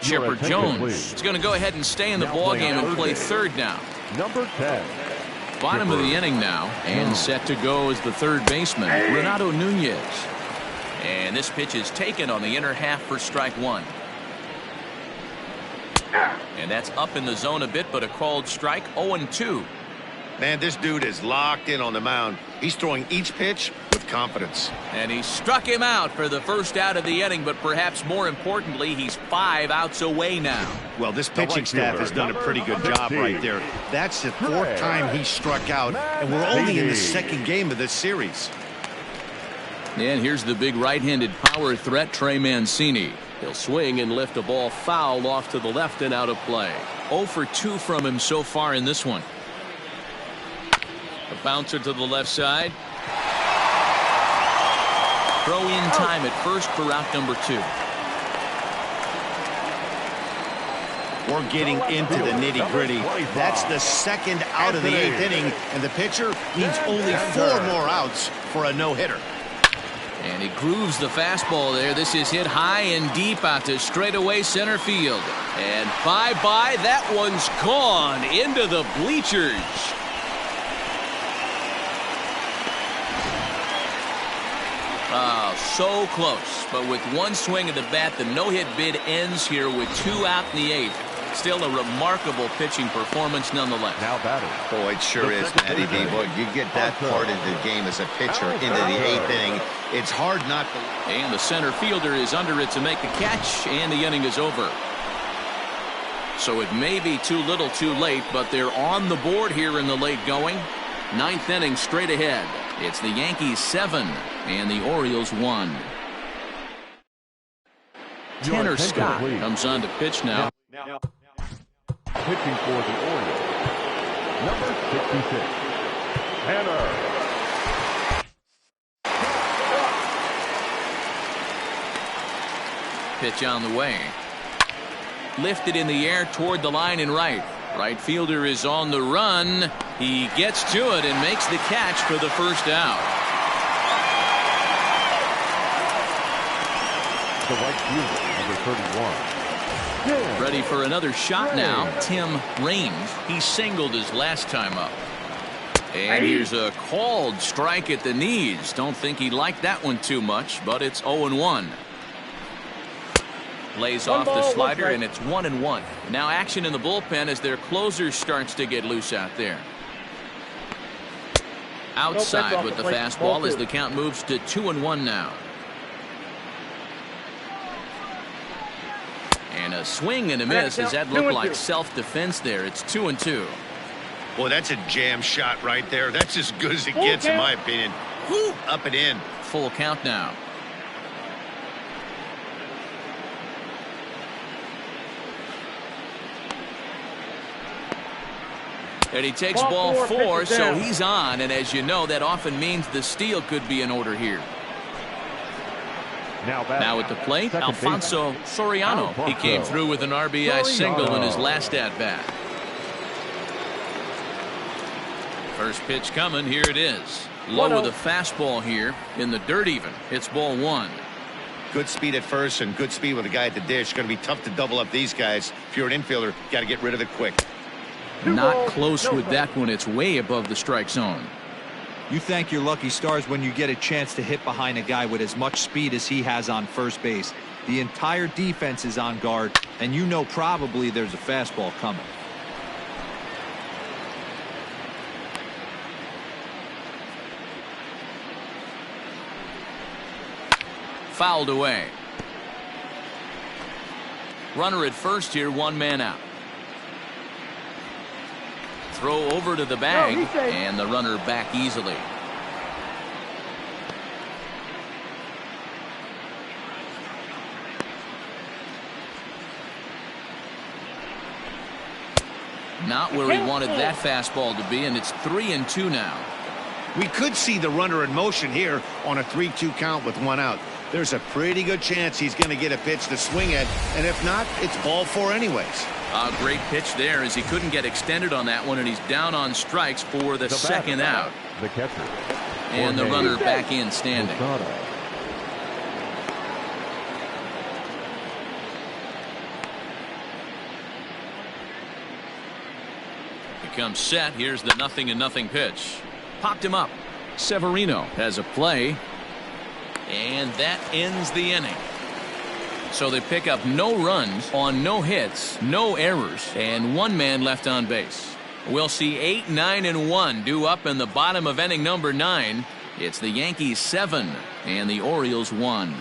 Shepard Jones is going to go ahead and stay in the ballgame and play 3rd now. Number 10. Bottom of the inning now, and set to go is the 3rd baseman, Renato Nunez. And this pitch is taken on the inner half for strike 1. And that's up in the zone a bit, but a called strike, 0-2. Man, this dude is locked in on the mound. He's throwing each pitch with confidence. And he struck him out for the first out of the inning, but perhaps more importantly, he's 5 outs away now. Well, this pitching staff has done a pretty good job right there. That's the 4th time he struck out, and we're only in the 2nd game of this series. And here's the big right-handed power threat, Trey Mancini. He'll swing and lift a ball foul off to the left and out of play. 0 for 2 from him so far in this one. A bouncer to the left side. Throw in time at first for out number 2. We're getting into the nitty-gritty. That's the 2nd out of the 8th inning, and the pitcher needs only 4 more outs for a no-hitter. And he grooves the fastball there. This is hit high and deep out to straightaway center field. And bye-bye, that one's gone into the bleachers. Oh, so close. But with one swing of the bat, the no-hit bid ends here with 2 out in the 8th. Still a remarkable pitching performance nonetheless. Now batting. Boy, it sure is, Matty D. Boy, you get that part of the game as a pitcher into the 8th inning. It's hard not to. And the center fielder is under it to make the catch, and the inning is over. So it may be too little too late, but they're on the board here in the late going. 9th inning straight ahead. It's the Yankees 7 and the Orioles 1. Tanner Scott comes on to pitch now. Pitching for the Orioles, number 66, Tanner. Pitch on the way. Lifted in the air toward the line and right. Right fielder is on the run. He gets to it and makes the catch for the first out. The right fielder, number 31. Ready for another shot now. Tim Raines. He singled his last time up. And here's a called strike at the knees. Don't think he liked that one too much, but it's 0-1. Lays off the slider, and it's 1-1. Now action in the bullpen as their closer starts to get loose out there. Outside with the fastball as the count moves to 2-1 now. And a swing and a miss. Does that look like self-defense there? It's 2-2. Boy, that's a jam shot right there. That's as good as it gets, in my opinion. Woo, up and in. Full count now. And he takes ball 4, so he's on. And as you know, that often means the steal could be in order here. Now at the plate, Alfonso Soriano. He came through with an RBI single in his last at-bat. First pitch coming. Here it is. Low with a fastball here in the dirt even. It's ball 1. Good speed at first and good speed with a guy at the dish. Going to be tough to double up these guys. If you're an infielder, got to get rid of it quick. Not close with that one. It's way above the strike zone. You thank your lucky stars when you get a chance to hit behind a guy with as much speed as he has on first base. The entire defense is on guard, and you know probably there's a fastball coming. Fouled away. Runner at first here, 1 man out. Throw over to the bag, and the runner back easily. Not where he wanted that fastball to be, and it's 3-2 now. We could see the runner in motion here on a 3-2 count with 1 out. There's a pretty good chance he's going to get a pitch to swing at, and if not, it's ball 4 anyways. A great pitch there as he couldn't get extended on that one, and he's down on strikes for the second out. The catcher. And the runner back in standing. He comes set. Here's the 0-0 pitch. Popped him up. Severino has a play. And that ends the inning. So they pick up no runs on no hits, no errors, and 1 man left on base. We'll see 8, 9, and 1 due up in the bottom of inning number 9. It's the Yankees 7 and the Orioles 1.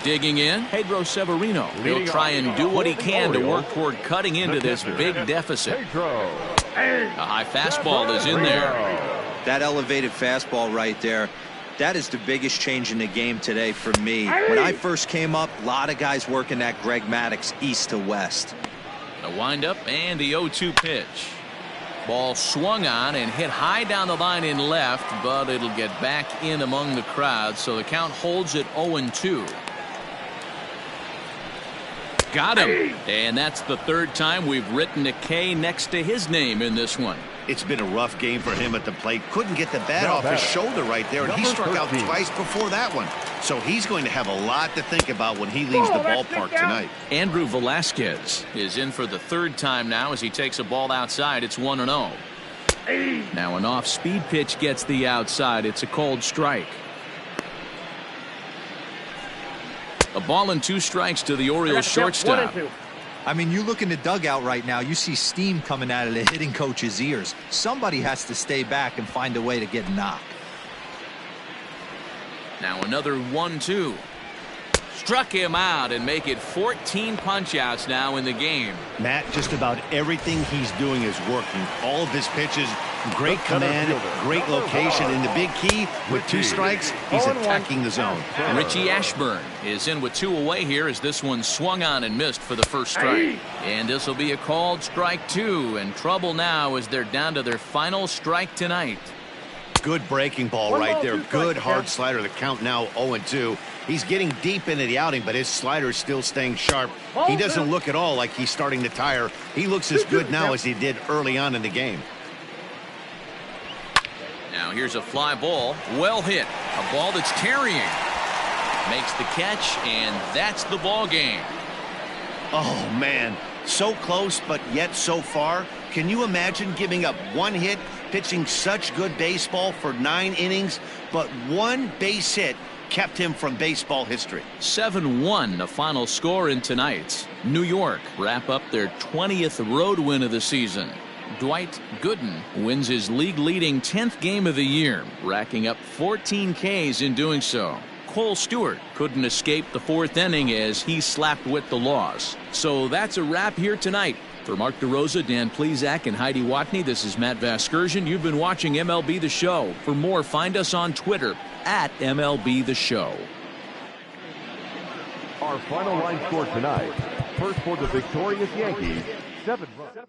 Digging in, Pedro Severino. He'll try and do what he can to work toward cutting into this big deficit. A high fastball is in there. That elevated fastball right there, that is the biggest change in the game today for me. When I first came up, a lot of guys working that Greg Maddux east to west. The windup and the 0-2 pitch. Ball swung on and hit high down the line in left, but it'll get back in among the crowd, so the count holds at 0-2. Got him. And that's the third time we've written a K next to his name in this one. It's been a rough game for him at the plate. Couldn't get the bat off his shoulder right there, and he struck out twice before that one. So he's going to have a lot to think about when he leaves the ballpark tonight. Andrew Velasquez is in for the third time now as he takes a ball outside. It's 1-0. Now an off-speed pitch gets the outside. It's a cold strike. A ball and 2 strikes to the Orioles shortstop. I mean, you look in the dugout right now, you see steam coming out of the hitting coach's ears. Somebody has to stay back and find a way to get knocked. Now another 1-2. Struck him out and make it 14 punch-outs now in the game. Matt, just about everything he's doing is working. All of his pitches, great command, great location, and the big key, with 2 strikes, he's attacking the zone. Richie Ashburn is in with 2 away here as this one swung on and missed for the first strike. And this will be a called strike 2, and trouble now as they're down to their final strike tonight. Good breaking ball right there. Good hard slider. The count now 0-2. He's getting deep into the outing, but his slider is still staying sharp. He doesn't look at all like he's starting to tire. He looks as good now as he did early on in the game. Now here's a fly ball. Well hit. A ball that's carrying. Makes the catch, and that's the ball game. Oh, man. So close, but yet so far. Can you imagine giving up 1 hit, pitching such good baseball for 9 innings, but 1 base hit kept him from baseball history? 7-1 the final score in tonight's. New York wrap up their 20th road win of the season. Dwight Gooden wins his league-leading 10th game of the year, racking up 14 Ks in doing so. Cole Stewart couldn't escape the 4th inning as he slapped with the loss. So that's a wrap here tonight. For Mark DeRosa, Dan Plesac, and Heidi Watney, this is Matt Vasgersian. You've been watching MLB The Show. For more, find us on Twitter at MLB The Show. Our final line score tonight. First for the victorious Yankees, 7 runs.